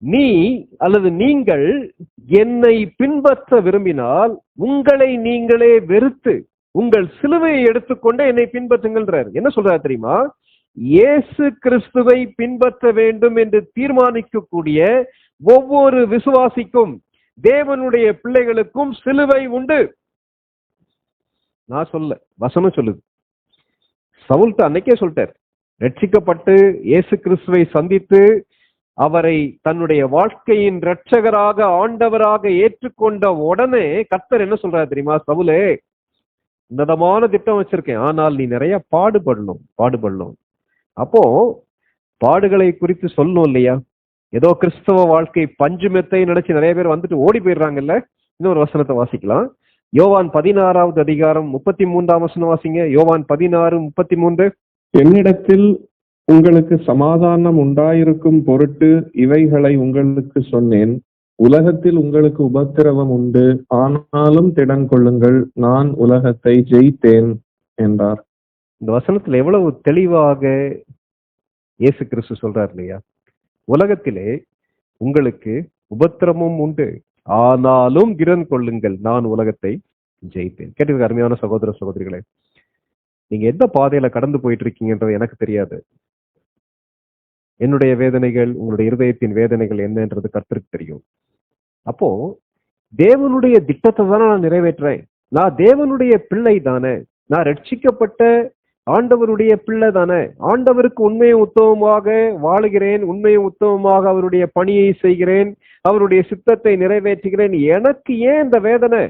நீ அல்லது நீங்கள் என்னை பின்பற்ற விரும்பினால் உங்களை நீங்களே வெறுத்து உங்கள் சிலுவையை எடுத்துக்கொண்டு என்னை பின்பற்றுங்கள்ன்றாரு. என்ன சொல்றாரு தெரியுமா? இயேசு கிறிஸ்துவை பின்பற்ற வேண்டும் என்று தீர்மானிக்கக்கூடிய ஒவ்வொரு விசுவாசிக்கும், தேவனுடைய பிள்ளைகளுக்கும் சிலுவை உண்டு. நான் சொல்ல, வசனம் சொல்லுது. சவுல் அன்னைக்கே சொல்லிட்டார், ரட்சிக்கப்பட்டு இயேசு கிறிஸ்துவை சந்தித்து அவரை தன்னுடைய வாழ்க்கையின் இரட்சகராக ஆண்டவராக ஏற்றுக்கொண்ட உடனே கர்த்தர் என்ன சொல்றாரு தெரியுமா? சவுலே, உன்னதமான திட்டம் வச்சிருக்கேன், ஆனால் நீ நிறைய பாடுபடணும். அப்போ பாடுகளை குறித்து சொல்லணும் இல்லையா? ஏதோ கிறிஸ்தவ வாழ்க்கை பஞ்சு மெத்தை நினைச்சு நிறைய பேர் வந்துட்டு ஓடி போயிடுறாங்கல்ல. இன்னொரு வசனத்தை வாசிக்கலாம். யோவான் 16வது அதிகாரம் 33ஆம் வசனம் வாசிங்க. யோவான் 16:33. என்னிடத்தில் உங்களுக்கு சமாதானம் உண்டாயிருக்கும் பொருட்டு இவைகளை உங்களுக்கு சொன்னேன். உலகத்தில் உங்களுக்கு உபத்திரவம் உண்டு, ஆனாலும் திடன் கொள்ளுங்கள், நான் உலகத்தை ஜெயித்தேன் என்றார். இந்த வசனத்துல எவ்வளவு தெளிவாக இயேசு கிறிஸ்து சொல்றார் இல்லையா? உலகத்திலே உங்களுக்கு உபத்திரமும் உண்டு, ஆனாலும் திடன் கொள்ளுங்கள், நான் உலகத்தை ஜெயித்தேன். கேட்டிருக்க அருமையான சகோதர சகோதரிகளே, நீங்க எந்த பாதையில கடந்து போயிட்டு இருக்கீங்கன்றது எனக்கு தெரியாது. என்னுடைய வேதனைகள், உங்களுடைய இருதயத்தின் வேதனைகள் என்னன்றது கர்த்தருக்கு தெரியும். அப்போ தேவனுடைய திட்டத்தை தானே நான் நிறைவேற்றுறேன். நான் தேவனுடைய பிள்ளை தானே, நான் ரட்சிக்கப்பட்ட ஆண்டவருடைய பிள்ளை தானே, ஆண்டவருக்கு உண்மையும் உத்தமமாக வாழுகிறேன், உண்மையும் உத்தமமாக அவருடைய பணியை செய்கிறேன், அவருடைய சித்தத்தை நிறைவேற்றுகிறேன். எனக்கு ஏன் இந்த வேதனை?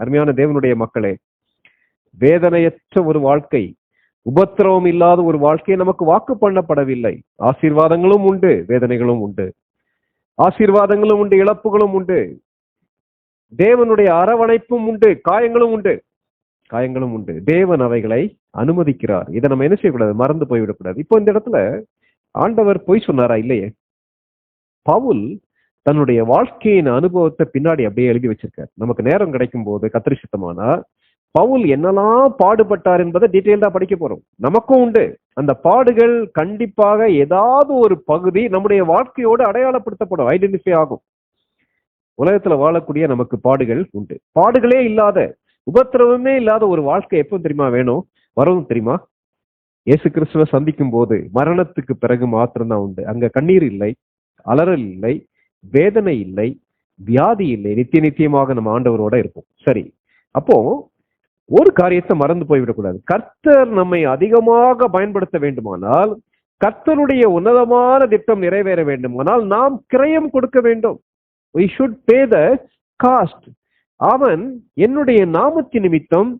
அருமையான தேவனுடைய மக்களே, வேதனையற்ற ஒரு வாழ்க்கை, உபத்திரவம் இல்லாத ஒரு வாழ்க்கை நமக்கு வாக்கு பண்ணப்படவில்லை. ஆசீர்வாதங்களும் உண்டு, வேதனைகளும் உண்டு. ஆசீர்வாதங்களும் உண்டு, இழப்புகளும் உண்டு. தேவனுடைய அரவணைப்பும் உண்டு, காயங்களும் உண்டு. தேவன் அவைகளை அனுமதிக்கிறார். இதை நம்ம என்ன செய்யக்கூடாது? மறந்து போய்விடக்கூடாது. இப்போ இந்த இடத்துல ஆண்டவர் பொய் சொன்னாரா? இல்லையே. பவுல் தன்னுடைய வாழ்க்கையின் அனுபவத்தை பின்னாடி அப்படியே எழுதி வச்சிருக்கார். நமக்கு நேரம் கிடைக்கும் போது கர்த்தர் சித்தமானா பவுல் என்னெல்லாம் பாடுபட்டார் என்பதை டீட்டெயில்டா படிக்க போறோம். நமக்கும் உண்டு அந்த பாடுகள். கண்டிப்பாக ஏதாவது ஒரு பகுதி நம்முடைய வாழ்க்கையோடு அடையாளப்படுத்தப்படும், ஐடென்டிஃபை ஆகும். உலகத்துல வாழக்கூடிய நமக்கு பாடுகள் உண்டு. பாடுகளே இல்லாத, உபத்திரவமே இல்லாத ஒரு வாழ்க்கை எப்போ தெரியுமா வரும் தெரியுமா? இயேசு கிறிஸ்துவை சந்திக்கும் போது, மரணத்துக்கு பிறகு மாத்திரம்தான் உண்டு. அங்க கண்ணீர் இல்லை, அலறல் இல்லை, வேதனை இல்லை, வியாதி இல்லை. நித்தியமாக நம்ம ஆண்டவரோட இருப்போம். சரி, அப்போ ஒரு காரியத்தை மறந்து போய்விடக்கூடாது. கர்த்தர் நம்மை அதிகமாக பயன்படுத்த வேண்டுமானால், கர்த்தருடைய உன்னதமான திட்டம் நிறைவேற வேண்டுமானால் நாம் கிரயம் கொடுக்க வேண்டும். We should pay the cost. அவன் என்னுடைய நாமத்தின் நிமித்தம்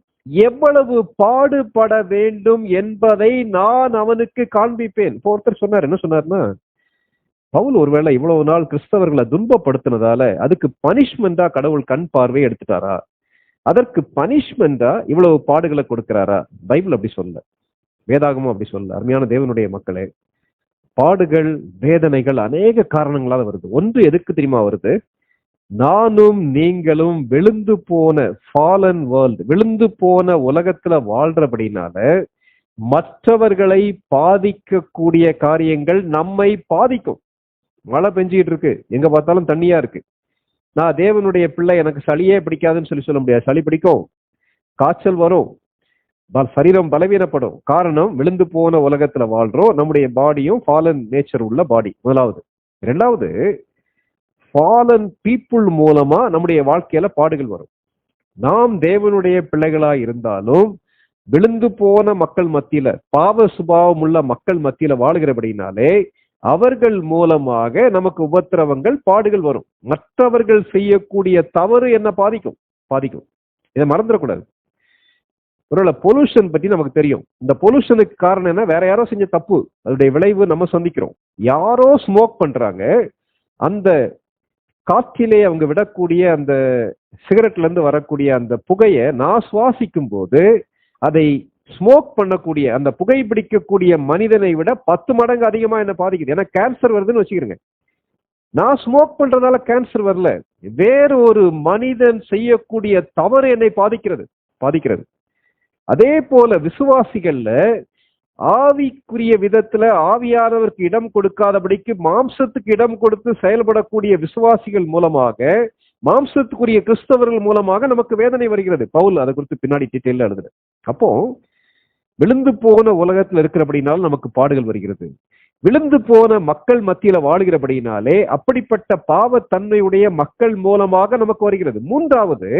எவ்வளவு பாடுபட வேண்டும் என்பதை நான் அவனுக்கு காண்பிப்பேன். ஒருத்தர் சொன்னார், என்ன சொன்னார்னா, பவுல் ஒருவேளை இவ்வளவு நாள் கிறிஸ்தவர்களை துன்பப்படுத்தினதால அதுக்கு பனிஷ்மெண்டா கடவுள் கண் பார்வை எடுத்துட்டாரா? அதற்கு பனிஷ்மெண்டா இவ்வளவு பாடுகளை கொடுக்கிறாரா? பைபிள் அப்படி சொல்ல, வேதாகமும் அப்படி சொல்ல. அருமையான தேவனுடைய மக்களே, பாடுகள், வேதனைகள் அநேக காரணங்களால வருது. ஒன்று எதுக்கு தெரியுமா வருது? நானும் நீங்களும் விழுந்து போன ஃபாலன் வேர்ல்ட், விழுந்து போன உலகத்துல வாழ்றபடினால மற்றவர்களை பாதிக்கக்கூடிய காரியங்கள் நம்மை பாதிக்கும். மழை பெஞ்சிட்டு இருக்கு, எங்க பார்த்தாலும் தண்ணியா இருக்கு. நான் தேவனுடைய பிள்ளை, எனக்கு சளியே பிடிக்காதுன்னு சொல்ல முடியாது. சளி பிடிக்கும், காய்ச்சல் வரும், சரீரம் பலவீனப்படும். காரணம், விழுந்து போன உலகத்துல வாழ்றோம், நம்முடைய பாடியும் ஃபாலன் நேச்சர் உள்ள பாடி. முதலாவது. இரண்டாவது, ஃபாலன் பீப்புள் மூலமா நம்முடைய வாழ்க்கையில பாடுகள் வரும். நாம் தேவனுடைய பிள்ளைகளா இருந்தாலும் விழுந்து போன மக்கள் மத்தியில, பாவ சுபாவம் உள்ள மக்கள் மத்தியில வாழுகிறபடினாலே அவர்கள் மூலமாக நமக்கு உபத்திரவங்கள், பாடுகள் வரும். மற்றவர்கள் செய்யக்கூடிய தவறு என்ன பாதிக்கும். இதை மறந்துடக்கூடாது. ஒருவேளை பொல்யூஷன் பத்தி நமக்கு தெரியும். இந்த பொல்யூஷனுக்கு காரணம் என்ன? வேற யாரோ செஞ்ச தப்பு, அதோடைய விளைவு நம்ம சந்திக்கிறோம். யாரோ ஸ்மோக் பண்றாங்க, அந்த காற்றிலே அவங்க விடக்கூடிய அந்த சிகரெட்ல இருந்து வரக்கூடிய அந்த புகையை நான் சுவாசிக்கும் போது அதை ஸ்மோக் பண்ணக்கூடிய, அந்த புகை பிடிக்கக்கூடிய மனிதனை விட 10 மடங்கு அதிகமா என்ன பாதிக்குது. ஏன்னா கேன்சர் வருதுன்னு வச்சுக்கிறேங்க. நான் ஸ்மோக் பண்றதுனால கேன்சர் வரல, வேறு ஒரு மனிதன் செய்யக்கூடிய தவறு என்னை பாதிக்கிறது. அதே போல விசுவாசிகள்ல ஆவிக்குரிய விதத்துல ஆவியானவருக்கு இடம் கொடுக்காதபடிக்கு மாம்சத்துக்கு இடம் கொடுத்து செயல்படக்கூடிய விசுவாசிகள் மூலமாக, மாம்சத்துக்குரிய கிறிஸ்தவர்கள் மூலமாக நமக்கு வேதனை வருகிறது. பவுல் அதை குறித்து பின்னாடி டீட்டெயில எழுதுற. அப்போ விழுந்து போன உலகத்துல இருக்கிறபடினால நமக்கு பாடுகள் வருகிறது. விழுந்து போன மக்கள் மத்தியில வாழுகிறபடினாலே அப்படிப்பட்ட பாவத்தன்மையுடைய மக்கள் மூலமாக நமக்கு வருகிறது. மூன்றாவது,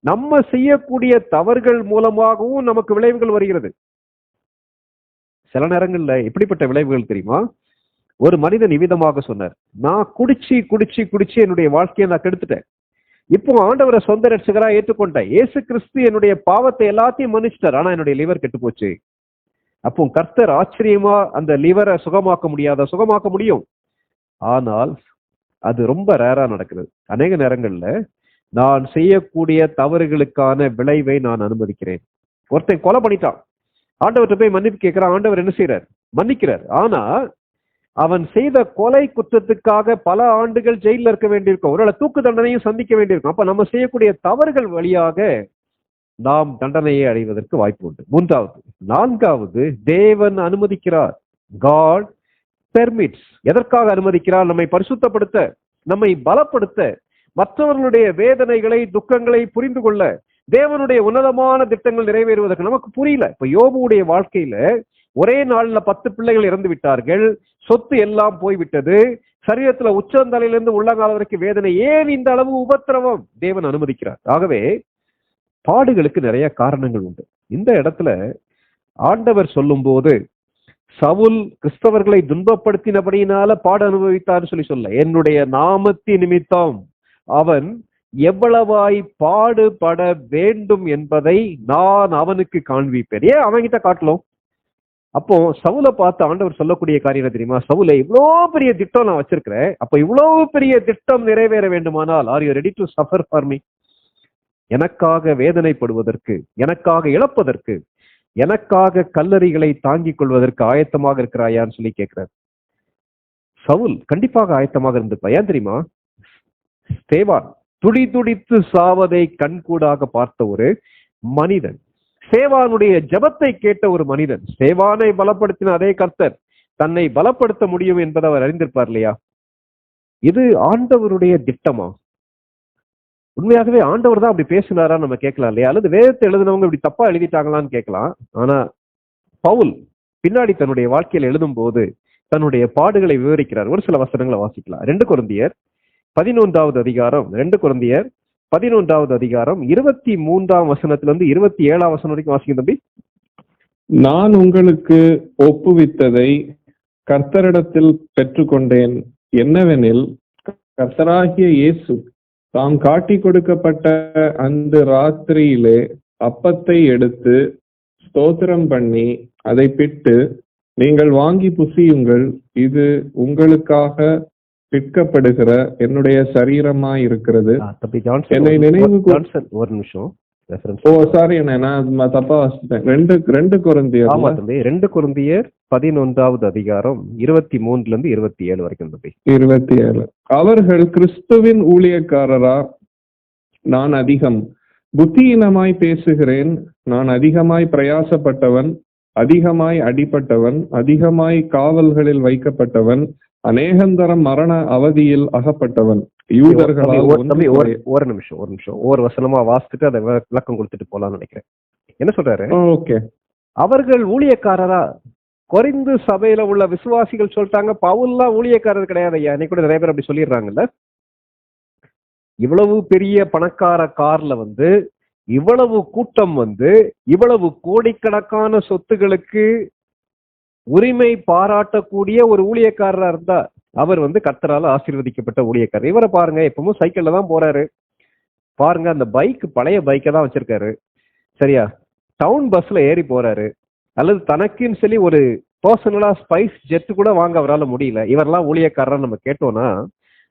நம்ம செய்யக்கூடிய தவறுகள் மூலமாகவும் நமக்கு விளைவுகள் வருகிறது. சில நேரங்கள்ல எப்படிப்பட்ட விளைவுகள் தெரியுமா? ஒரு மனிதன் இவ்விதமாக சொன்னார், நான் குடிச்சு என்னுடைய வாழ்க்கையை நான் கெடுத்துட்டேன். இப்போ ஆண்டவரை சொந்த ரட்சகரா ஏற்றுக்கொண்டேன். இயேசு கிறிஸ்து என்னுடைய பாவத்தை எல்லாத்தையும் மன்னிச்சிட்டார், ஆனா என்னுடைய லிவர் கெட்டு போச்சு. அப்போ கர்த்தர் ஆச்சரியமா அந்த லிவரை சுகமாக்க முடியும். ஆனால் அது ரொம்ப ரேரா நடக்குது. அநேக நேரங்கள்ல நான் செய்யக்கூடிய தவறுகளுக்கான விளைவை நான் அனுமதிக்கிறேன். ஒருத்தன் கொலை பண்ணிட்டான், ஆண்டவர்கிட்ட போய் மன்னிப்பு கேட்கிறான். ஆண்டவர் என்ன செய்யறார்? மன்னிக்கிறார். ஆனா அவன் செய்த கொலை குற்றத்துக்காக பல ஆண்டுகள் ஜெயில இருக்க வேண்டியிருக்கும், ஒருவேளை தூக்கு தண்டனையும் சந்திக்க வேண்டியிருக்கும். அப்ப நம்ம செய்யக்கூடிய தவறுகள் வழியாக நாம் தண்டனையை அடைவதற்கு வாய்ப்பு உண்டு. நான்காவது, தேவன் அனுமதிக்கிறார். God permits. எதற்காக அனுமதிக்கிறார்? நம்மை பரிசுத்தப்படுத்த, நம்மை பலப்படுத்த, மற்றவர்களுடைய வேதனைகளை, துக்கங்களை புரிந்து கொள்ள, தேவனுடைய உன்னதமான திட்டங்கள் நிறைவேறுவதற்கு. நமக்கு புரியல. இப்ப யோபுடைய வாழ்க்கையில ஒரே நாள்ல 10 பிள்ளைகள் இறந்து விட்டார்கள், சொத்து எல்லாம் போய்விட்டது, சரீரத்துல உச்சந்தலையிலிருந்து உள்ளங்கால வரைக்கும் வேதனை. ஏன் இந்த அளவு உபத்திரவம்? தேவன் அனுமதிக்கிறார். ஆகவே பாடுகளுக்கு நிறைய காரணங்கள் உண்டு. இந்த இடத்துல ஆண்டவர் சொல்லும் போது சவுல் கிறிஸ்தவர்களை துன்பப்படுத்தினபடியினால பாடு அனுபவித்தார்னு சொல்ல, என்னுடைய நாமத்தின் நிமித்தம் அவன் எவ்வளவாய் பாடுபட வேண்டும் என்பதை நான் அவனுக்கு காண்பிப்பேன். ஏன் அவன்கிட்ட காட்டலாம்? அப்போ சவுலை பார்த்து ஆண்டவர் சொல்லக்கூடிய காரியம் தெரியுமா? சவுலை, இவ்வளோ பெரிய திட்டம் நான் வச்சிருக்கிறேன், அப்ப இவ்வளவு பெரிய திட்டம் நிறைவேற வேண்டுமானால் are you ready to suffer for me? எனக்காக வேதனைப்படுவதற்கு, எனக்காக இழப்பதற்கு, எனக்காக கல்லறிகளை தாங்கிக் கொள்வதற்கு ஆயத்தமாக இருக்கிறாயான்னு சொல்லி கேட்கிறார். சவுல் கண்டிப்பாக ஆயத்தமாக இருந்திருப்பா. ஏன் தெரியுமா? ஸ்தேவான் துடித்து சாவதை கண்கூடாக பார்த்த ஒரு மனிதன், ஸ்தேவானுடைய ஜெபத்தை கேட்ட ஒரு மனிதன். ஸ்தேவானை பலப்படுத்தின அதே கர்த்தர் தன்னை பலப்படுத்த முடியும் என்பதை அவர் அறிந்திருப்பார் இல்லையா? இது ஆண்டவருடைய திட்டமா? உண்மையாகவே ஆண்டவர் தான் அப்படி பேசினாரா நம்ம கேட்கலாம் இல்லையா? அல்லது வேதத்தை எழுதினவங்க இப்படி தப்பா எழுதிட்டாங்களான்னு கேட்கலாம். ஆனா பவுல் பின்னாடி தன்னுடைய வாழ்க்கையில் எழுதும் போது தன்னுடைய பாடுகளை விவரிக்கிறார். ஒரு சில வசனங்களை வாசிக்கலாம். 2 கொரிந்தியர் 11வது அதிகாரம், 2 கொரிந்தியர் 11வது அதிகாரம் 23ஆம் வசனத்திலிருந்து 27ஆம் வசனம் வரைக்கும் வாசிக்க தம்பி. நான் உங்களுக்கு ஒப்புவித்ததை கர்த்தரிடத்தில் பெற்றுக்கொண்டேன். என்னவெனில், கர்த்தராகிய இயேசு தாம் காட்டி கொடுக்கப்பட்ட அந்த ராத்திரியிலே அப்பத்தை எடுத்து ஸ்தோத்திரம் பண்ணி அதை பிட்டு, நீங்கள் வாங்கி புசியுங்கள், இது உங்களுக்காக பிற்கப்படுகிற என்னுடைய சரீரமாய் இருக்கிறது. என்னை நினைவு ஒரு நிமிஷம். ஓ சாரி, நான் தப்பா வாசிட்டேன். 2 கொரிந்தியர் 2 கொரிந்தியர் 11வது அதிகாரம் 23லிருந்து 27 வரைக்கும் தம்பி. 27. அவர்கள் கிறிஸ்துவின் ஊழியக்காரரா? நான் அதிகம் புத்தியினமாய் பேசுகிறேன். நான் அதிகமாய் பிரயாசப்பட்டவன், அதிகமாய் அடிபட்டவன், அதிகமாய் காவல்களில் வைக்கப்பட்டவன், அநேகந்தரம் மரண அவதியில் அகப்பட்டவன். யூதர்களால் ஒரு நிமிஷம் ஒவ்வொரு வசனமா வாசிச்சுட்டு அதை விளக்கம் கொடுத்துட்டு போலாம்னு நினைக்கிறேன். என்ன சொல்றாரு? ஓகே. அவர்கள் ஊழியக்காரரா? கொரிந்து சபையில உள்ள விசுவாசிகள் சொல்லிட்டாங்க, பவுல்லாம் ஊழியக்காரர் கிடையாது ஐயா. இன்னைக்கு கூட நிறைய பேர் அப்படி சொல்லிடுறாங்கல்ல. இவ்வளவு பெரிய பணக்கார கார்ல வந்து இவ்வளவு கூட்டம் வந்து இவ்வளவு கோடிக்கணக்கான சொத்துகளுக்கு உரிமை பாராட்டக்கூடிய ஒரு ஊழியக்காரரா இருந்தா அவர் வந்து கர்த்தரால ஆசீர்வதிக்கப்பட்ட ஊழியக்காரர். இவரை பாருங்க, எப்பவும் சைக்கிள்ல தான் போறாரு. பாருங்க, அந்த பைக் பழைய பைக்கை தான் வச்சிருக்காரு. சரியா? டவுன் பஸ்ல ஏறி போறாரு. அல்லது தனக்குன்னு சொல்லி ஒரு பர்சனலா ஸ்பைஸ் ஜெட் கூட வாங்க அவரால் முடியல. இவரெல்லாம் ஊழியக்காரர் நம்ம கேட்டோம்னா,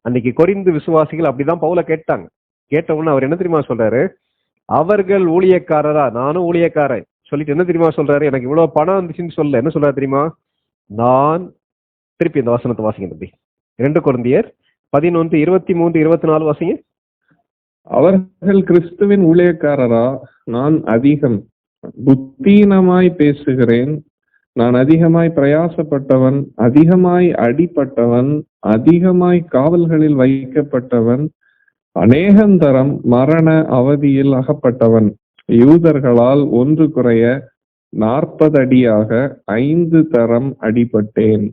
அன்னைக்கு கொரிந்து விசுவாசிகள் அப்படிதான் பவுல கேட்டாங்க. கேட்டவுடனே அவர் என்ன தெரியுமா சொல்றாரு? அவர்கள் ஊழியக்காரரா? நானும் ஊழியக்காரன் சொல்லிட்டு என்ன தெரியுமா சொல்றாரு? எனக்கு இவ்வளவு பணம் வந்துச்சுன்னு சொல்ல என்ன சொல்றாரு தெரியுமா? நான் திருப்பி இந்த வசனத்தை வாசிங்க தம்பி. 2 கொரிந்தியர் 11, 23, 24 வாசிங்க. அவர்கள் கிறிஸ்துவின் ஊழியக்காரரா? நான் அதிகம் புத்தீனமாய் பேசுகிறேன். நான் அதிகமாய் பிரயாசப்பட்டவன், அதிகமாய் அடிப்பட்டவன், அதிகமாய் காவல்களில் வைக்கப்பட்டவன், அநேகந்தரம் மரண அவதியில் அகப்பட்டவன். யூதர்களால் ஒன்று குறைய 40 அடியாக 5 தரம் அடிபட்டேன்.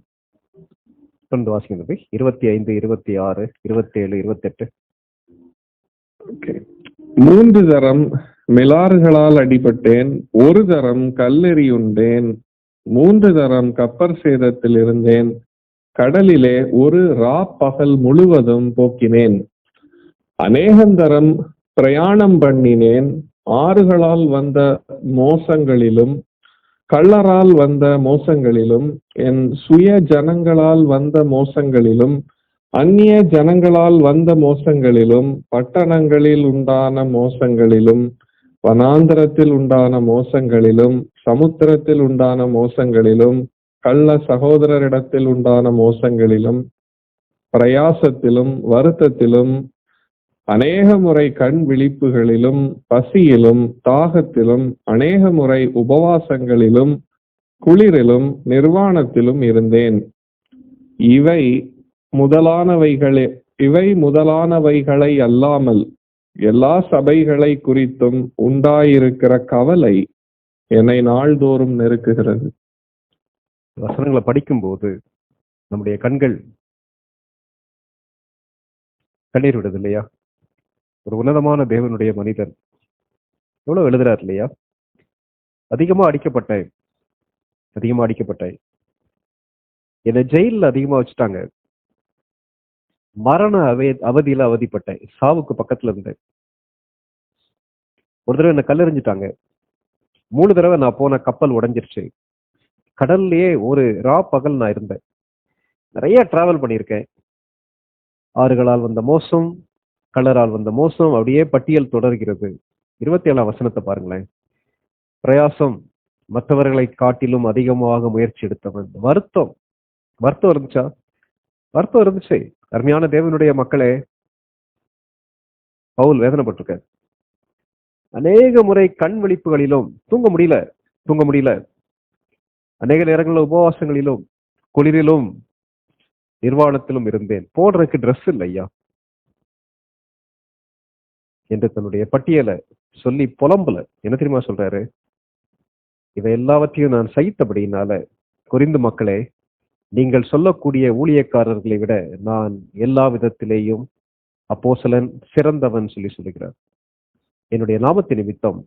வாசிங்க தம்பி. 25, 26, 27, 28. 3 தரம் மிலாறுகளால் அடிபட்டேன். 1 தரம் கல்லெறியுண்டேன். 3 தரம் கப்பர் சேதத்தில் இருந்தேன். கடலிலே ஒரு பகல் முழுவதும் போக்கினேன். அநேகந்தரம் பிரயாணம் பண்ணினேன். ஆறுகளால் வந்த மோசங்களிலும் கள்ளரால் வந்த மோசங்களிலும் என் சுய ஜனங்களால் வந்த மோசங்களிலும் அந்நிய ஜனங்களால் வந்த மோசங்களிலும் பட்டணங்களில் உண்டான மோசங்களிலும் வனாந்தரத்தில் உண்டான மோசங்களிலும் சமுத்திரத்தில் உண்டான மோசங்களிலும் கள்ள சகோதரரிடத்தில் உண்டான மோசங்களிலும் பிரயாசத்திலும் வருத்தத்திலும் அநேக முறை கண் விழிப்புகளிலும் பசியிலும் தாகத்திலும் அநேக முறை உபவாசங்களிலும் குளிரிலும் நிர்வாணத்திலும் இருந்தேன். இவை முதலானவைகளை அல்லாமல் எல்லா சபைகளை குறித்தும் உண்டாயிருக்கிற கவலை என்னை நாள்தோறும் நெருக்குகிறது. வசனங்களை படிக்கும்போது நம்முடைய கண்கள் கண்ணீர் விடுது இல்லையா? ஒரு உன்னதமான தேவனுடைய மனிதன் எவ்வளவு எழுதுறாரு இல்லையா? அதிகமா அடிக்கப்பட்டேன், என்னை ஜெயில அதிகமா வச்சுட்டாங்க, மரண அவதியில அவதிப்பட்டேன், சாவுக்கு பக்கத்துல இருந்தேன். ஒரு தடவை என்ன கல்லெறிஞ்சிட்டாங்க. 3 தடவை நான் போன கப்பல் உடைஞ்சிருச்சு. கடல்லையே ஒரு பகல் நான் இருந்தேன். நிறைய டிராவல் பண்ணியிருக்கேன். ஆறுகளால் வந்த மோசம், கள்ளரால் வந்த மோசம், அப்படியே பட்டியல் தொடர்கிறது. 27ஆம் வசனத்தை பாருங்களேன். பிரயாசம், மற்றவர்களை காட்டிலும் அதிகமாக முயற்சி எடுத்தவன். வருத்தம் இருந்துச்சா? வருத்தம் இருந்துச்சு. அருமையான தேவனுடைய மக்களே, பவுல் வேதனைப்பட்டிருக்க. அநேக முறை கண் விழிப்புகளிலும் தூங்க முடியல. அநேக நேரங்களில் உபவாசங்களிலும் குளிரிலும் நிர்வாணத்திலும் இருந்தேன். போடுறதுக்கு ட்ரெஸ் இல்லை ஐயா என்று தன்னுடைய பட்டியலை சொல்லி புலம்புல என்ன தெரியுமா சொல்றாரு? இவை எல்லாவற்றையும் நான் சகித்தபடியினால கொரிந்து மக்களே, நீங்கள் சொல்லக்கூடிய ஊழியக்காரர்களை விட நான் எல்லா விதத்திலேயும் அப்போஸ்தலன் சிறந்தவன் சொல்லுகிறார். என்னுடைய நாமத்தின் நிமித்தம்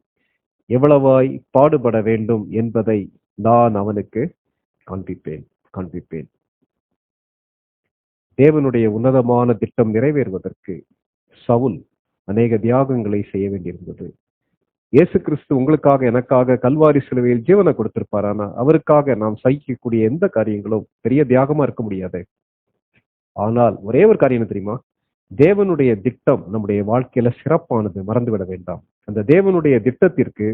எவ்வளவாய் பாடுபட வேண்டும் என்பதை நான் அவனுக்கு காண்பிப்பேன். தேவனுடைய உன்னதமான திட்டம் நிறைவேறுவதற்கு சவுல் அநேக தியாகங்களை செய்ய வேண்டியிருந்தது. இயேசு கிறிஸ்து உங்களுக்காக எனக்காக கல்வாரி சிலுவையில் ஜீவனை கொடுத்திருப்பார். ஆனா அவருக்காக நாம் சகிக்கக்கூடிய எந்த காரியங்களும் பெரிய தியாகமா இருக்க முடியாது. ஆனால் ஒரே ஒரு காரியம் தெரியுமா? தேவனுடைய திட்டம் நம்முடைய வாழ்க்கையில சிறப்பானது, மறந்துவிட வேண்டாம். அந்த தேவனுடைய திட்டத்திற்கு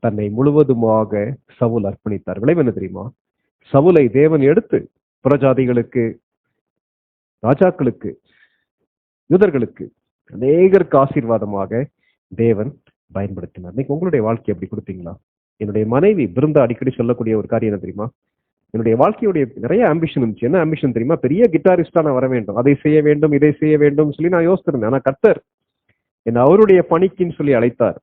தன்னை முழுவதுமாக சவுல் அர்ப்பணித்தார். விளைவு என்ன தெரியுமா? சவுலை தேவன் எடுத்து புறஜாதிகளுக்கு, ராஜாக்களுக்கு, யூதர்களுக்கு, அநேகருக்கு ஆசீர்வாதமாக தேவன் பயன்படுத்தினார். இன்னைக்கு உங்களுடைய வாழ்க்கை எப்படி கொடுத்தீங்களா? என்னுடைய மனைவி பிருந்தா அடிக்கடி சொல்லக்கூடிய ஒரு காரியம் என்ன தெரியுமா? என்னுடைய வாழ்க்கையுடைய நிறைய ஆம்பிஷன் இருந்துச்சு. என்ன ஆம்பிஷன் தெரியுமா? பெரிய கிட்டாரிஸ்டா நான் வர வேண்டும், அதை செய்ய வேண்டும், இதை செய்ய வேண்டும் சொல்லி நான் யோசிச்சிருந்தேன். ஆனா கர்த்தர் என்னை அவருடைய பணிக்குன்னு சொல்லி அழைத்தார்.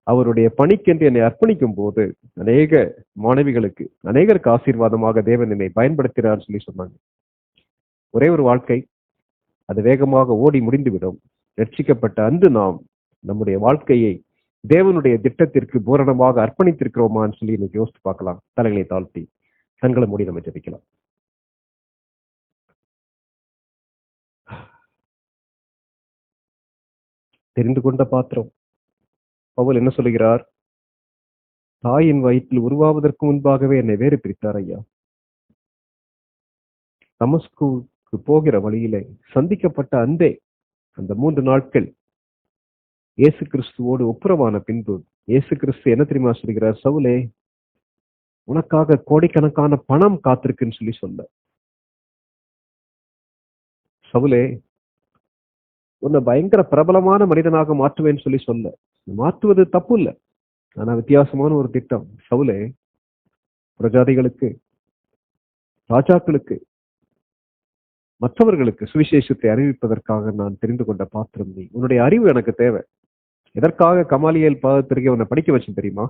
அவருடைய பணிக்கென்று என்னை அர்ப்பணிக்கும் போது அநேக மாணவிகளுக்கு, அநேகருக்கு ஆசீர்வாதமாக தேவன் என்னை பயன்படுத்தினார் சொல்லி சொன்னாங்க. ஒரே ஒரு வாழ்க்கை, அது வேகமாக ஓடி முடிந்துவிடும். ரட்சிக்கப்பட்ட அன்று நாம் நம்முடைய வாழ்க்கையை தேவனுடைய திட்டத்திற்கு பூரணமாக அர்ப்பணித்திருக்கிறோமான்னு சொல்லி இன்னைக்கு யோசித்து பார்க்கலாம். தலைகளை தாழ்த்தி கண்களை மூடி நம்ம ஜெபிக்கலாம். தெரிந்து கொண்ட பாத்திரம். பவுல் என்ன சொல்லுகிறார்? தாயின் வயிற்றில் உருவாவதற்கு முன்பாகவே என்னை வேறு பிரித்தார் ஐயா. தமஸ்குவுக்கு போகிற வழியிலே சந்திக்கப்பட்ட அந்த 3 நாட்கள் இயேசு கிறிஸ்துவோடு ஒப்புரவான பின்பு இயேசு கிறிஸ்து என்ன தெரியுமா சொல்கிறார்? சவுலே, உனக்காக கோடிக்கணக்கான பணம் காத்திருக்குன்னு சொல்லி சொல்ல. சவுலே, உன்னை பயங்கர பிரபலமான மனிதனாக மாற்றுவேன்னு சொல்லி சொல்ல. மாற்றுவது தப்பு இல்லை, ஆனா வித்தியாசமான ஒரு திட்டம். சவுலே, பிரஜாதிகளுக்கு, ராஜாக்களுக்கு, மற்றவர்களுக்கு சுவிசேஷத்தை அறிவிப்பதற்காக நான் தெரிந்து கொண்ட பாத்திரம் நீ. உன்னுடைய அறிவு எனக்கு தேவை. எதற்காக கமாலியேல் பாதத்திற்கு உன்னை படிக்க வச்சு தெரியுமா?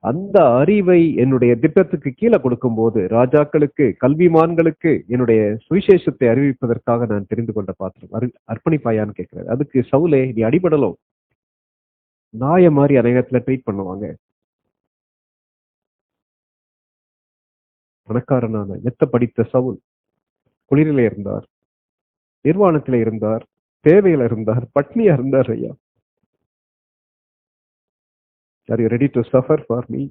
அந்த அறிவை என்னுடைய திட்டத்துக்கு கீழே கொடுக்கும் போது ராஜாக்களுக்கு, கல்விமான்களுக்கு என்னுடைய சுவிசேஷத்தை அறிவிப்பதற்காக நான் தெரிந்து கொண்ட பாத்திரம். அர்ப்பணிப்பாயான்னு கேட்கிறார். அதுக்கு சவுலே, நீ அடிபடலும். நாய மாதிரி அநேகத்துல ட்ரீட் பண்ணுவாங்க. பணக்காரனான மெத்த படித்த சவுல் குளிரில இருந்தார், நிர்வாணத்தில இருந்தார், தேவையில இருந்தார், பட்னியா இருந்தார் ஐயா. Are you ready to suffer for me?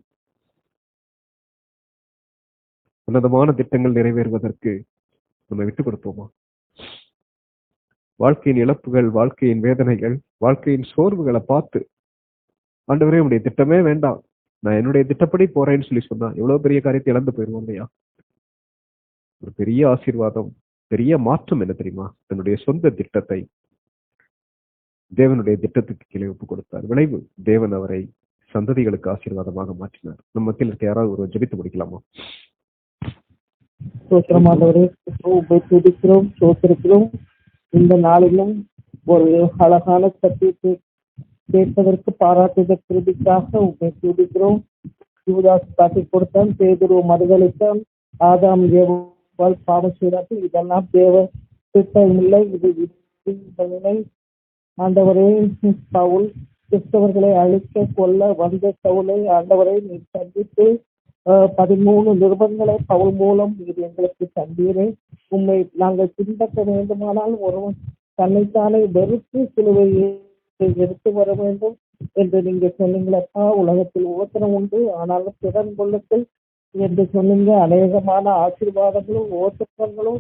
உன்னதமான திட்டங்கள் நிறைவேறுவதற்கு நம்ம விட்டு கொடுப்போமா? வாழ்க்கையின் இழப்புகள், வாழ்க்கையின் வேதனைகள், வாழ்க்கையின் சோர்வுகளை பார்த்து, ஆண்டவரே உன்னுடைய திட்டமே வேண்டாம், நான் என்னுடைய திட்டப்படி போறேன்னு சொல்லி சொன்னா எவ்வளவு பெரிய காரியத்தை இழந்து போயிருவோம் இல்லையா? ஒரு பெரிய ஆசீர்வாதம், பெரிய மாற்றம் என்ன தெரியுமா? தன்னுடைய சொந்த திட்டத்தை தேவனுடைய திட்டத்துக்கு கீழே ஒப்பு கொடுத்தார். விளைவு, தேவன் அவரை சந்ததிகளுக்கு ஆசீர்வாதமாக மாற்றினார். நம்ம மத்தியில் இருக்க யாராவது ஒரு ஜெபித்து முடிக்கலாமா? சோத்திரமானவரே, துதிக்கிறோம், சோத்திருக்கிறோம். இந்த நாளிலும் ஒரு அழகான சத்தியத்தை கேட்பதற்கு பாராட்டுத கிருபிக்காக உண்மை துதிக்கிறோம். யூதாஸ் காட்டி கொடுத்தான், பேதுரு மறுதளித்தான், ஆதாம் தேவ பாவம் செய்தார்கள். இதெல்லாம் தேவ திட்டம் இல்லை, இது ஆண்டவரே. பவுல் கிறிஸ்தவர்களை அழிக்க கொல்ல வந்த சவுலை ஆண்டவரை நீ சந்தித்து 13 நிருபங்களை பவுல் மூலம் இது எங்களுக்கு தந்தீரே. உண்மை நாங்கள் பின்பற்ற வேண்டுமானால் ஒருவன் தன்னைத்தானே வெறுத்து சிலுவையை எடுத்து வர வேண்டும் என்று நீங்க சொன்னீங்களப்பா. உலகத்தில் ஓத்திரம் உண்டு, ஆனாலும் திறன் கொள்ளுங்கள் என்று சொன்னீங்க. அநேகமான ஆசீர்வாதங்களும் ஓத்திரங்களும்,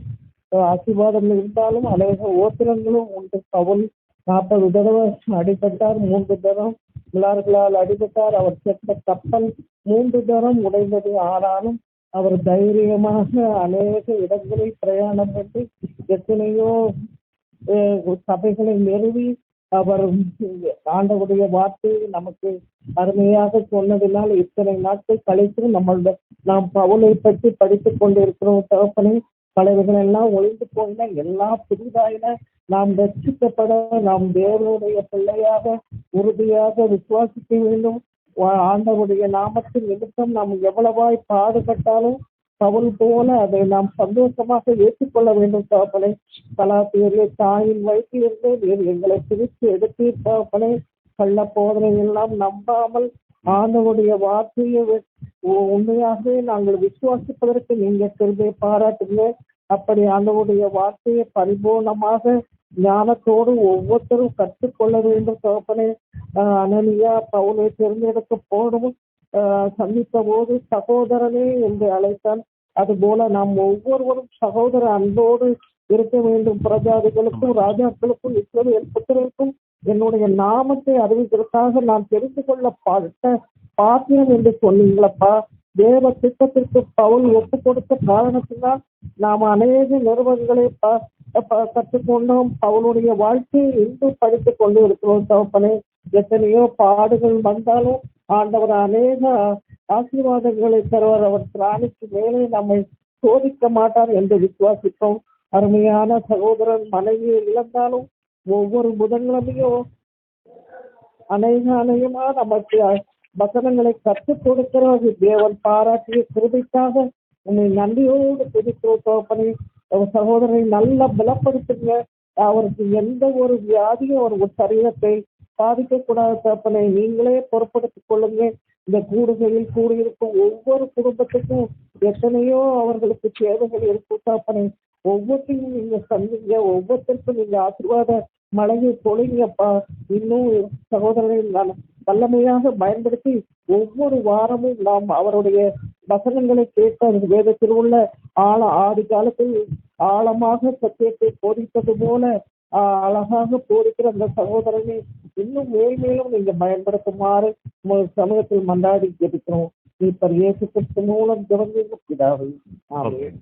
ஆசீர்வாதம் இருந்தாலும் அநேக ஓத்திரங்களும் உண்டு. பவுல் 40 தடவை அடிபட்டார், 3 தரம் விழார்களால் அடிபட்டார். அவர் சென்ற கப்பல் 3 தரம் உடைந்தது. ஆனாலும் அவர் தைரியமாக அநேக இடங்களில் பிரயாணம் பண்ணி எத்தனையோ சபைகளை நிறுவி அவர் ஆண்டவருடைய வார்த்தையை நமக்கு அருமையாக சொன்னதினால் இத்தனை நாட்கள் கழித்து நாம் பவுலை பற்றி படித்துக் கொண்டிருக்கிறோம். தகப்பனை பலவர்கள் எல்லாம் ஒழிந்து போயின, எல்லாம் புதிதாயின. நாம் ரட்சிக்கப்பட நாம் தேவனுடைய பிள்ளையாக உறுதியாக விசுவாசிக்க வேண்டும். ஆண்டவருடைய நாமத்தின் நிமித்தம் நாம் எவ்வளவாய் பாடுபட்டாலும் பவுல் போல அதை நாம் சந்தோஷமாக ஏற்றுக்கொள்ள வேண்டும். தகப்பனை, கலாத்தியர்களே, தாயின் வயிற்றிலிருந்து நீர் எங்களை பிரித்து எடுத்து தகப்பனை கள்ள போதனை எல்லாம் நம்பாமல் ஆண்டவருடைய வார்த்தையை உண்மையாகவே நாங்கள் விசுவாசிப்பதற்கு நீங்க கிருபை பாராட்டுங்க. அப்படி ஆண்டவருடைய வார்த்தையை பரிபூர்ணமாக ஞானத்தோடு ஒவ்வொருத்தரும் கற்றுக்கொள்ள வேண்டும். தகப்பனே, அனனியா பவுலை தேர்ந்தெடுக்க போனவும் சந்தித்த போது சகோதரனே என்று அழைத்தான். அதுபோல நாம் ஒவ்வொருவரும் சகோதர அன்போடு இருக்க வேண்டும். பிரஜாதிகளுக்கும் ராஜாக்களுக்கும் இஸ்ரவேல் புத்திரருக்கும் என்னுடைய நாமத்தை அறிவிக்கிறதுக்காக நான் தெரிந்து கொள்ளப்பட்ட பாத்திரம் என்று சொன்னீங்களப்பா. தேவ திட்டத்திற்கு பவுல் ஒப்பு கொடுத்த காரணத்தினால் நாம் அநேக நிறுவனங்களை கற்றுக்கொண்டோம். பவுலுடைய வாழ்க்கையை இன்று படித்துக் கொண்டு இருக்கிறோம். தகப்பனே, எத்தனையோ பாடுகள் வந்தாலும் ஆண்டவர் அநேக ஆசீர்வாதங்களை தருவார். அவர் பிராணிக்கு மேலே நம்மை சோதிக்க மாட்டார் என்று விசுவாசித்தோம். அருமையான சகோதரன் மனைவியை இழந்தாலும் ஒவ்வொரு புதன்கிழமையும் அநேகமா நமக்கு வசனங்களை கற்றுக் கொடுக்கிறது. தேவன் பாராட்டிய கிருபைக்காக உன்னை நன்றியோடு துதிக்கிறோம் தகப்பனே. சகோதரனை நல்லா பலப்படுத்துங்க. அவருக்கு எந்த ஒரு வியாதியும் அவர் சரீரத்தை பாதிக்க கூடாது தகப்பனே. நீங்களே பொறுப்படுத்திக் கொள்ளுங்க. இந்த கூடுகையில் கூடியிருக்கும் ஒவ்வொரு குடும்பத்துக்கும் எத்தனையோ அவர்களுக்கு தேவைகள் இருக்கும் தகப்பனே. ஒவ்வொருத்தையும் நீங்க சந்திங்க, ஒவ்வொருத்தருக்கும் நீங்க ஆசீர்வாத மழையை பொழிங்கப்பா. இன்னும் சகோதரனை வல்லமையாக பயன்படுத்தி ஒவ்வொரு வாரமும் நாம் அவருடைய வசனங்களை கேட்ட வேதத்தில் உள்ள ஆதி காலத்தில் ஆழமாக சத்தியத்தை போதித்தது போல அழகாக போதிக்கிற அந்த சகோதரனை இன்னும் மேலும் நீங்க பயன்படுத்துமாறு சமூகத்தில் மன்றாடி ஜெபிக்கிறோம். இப்ப இயேசு கிறிஸ்து மூலம் ஜெபங்கள் பிதாவே. ஆமென்.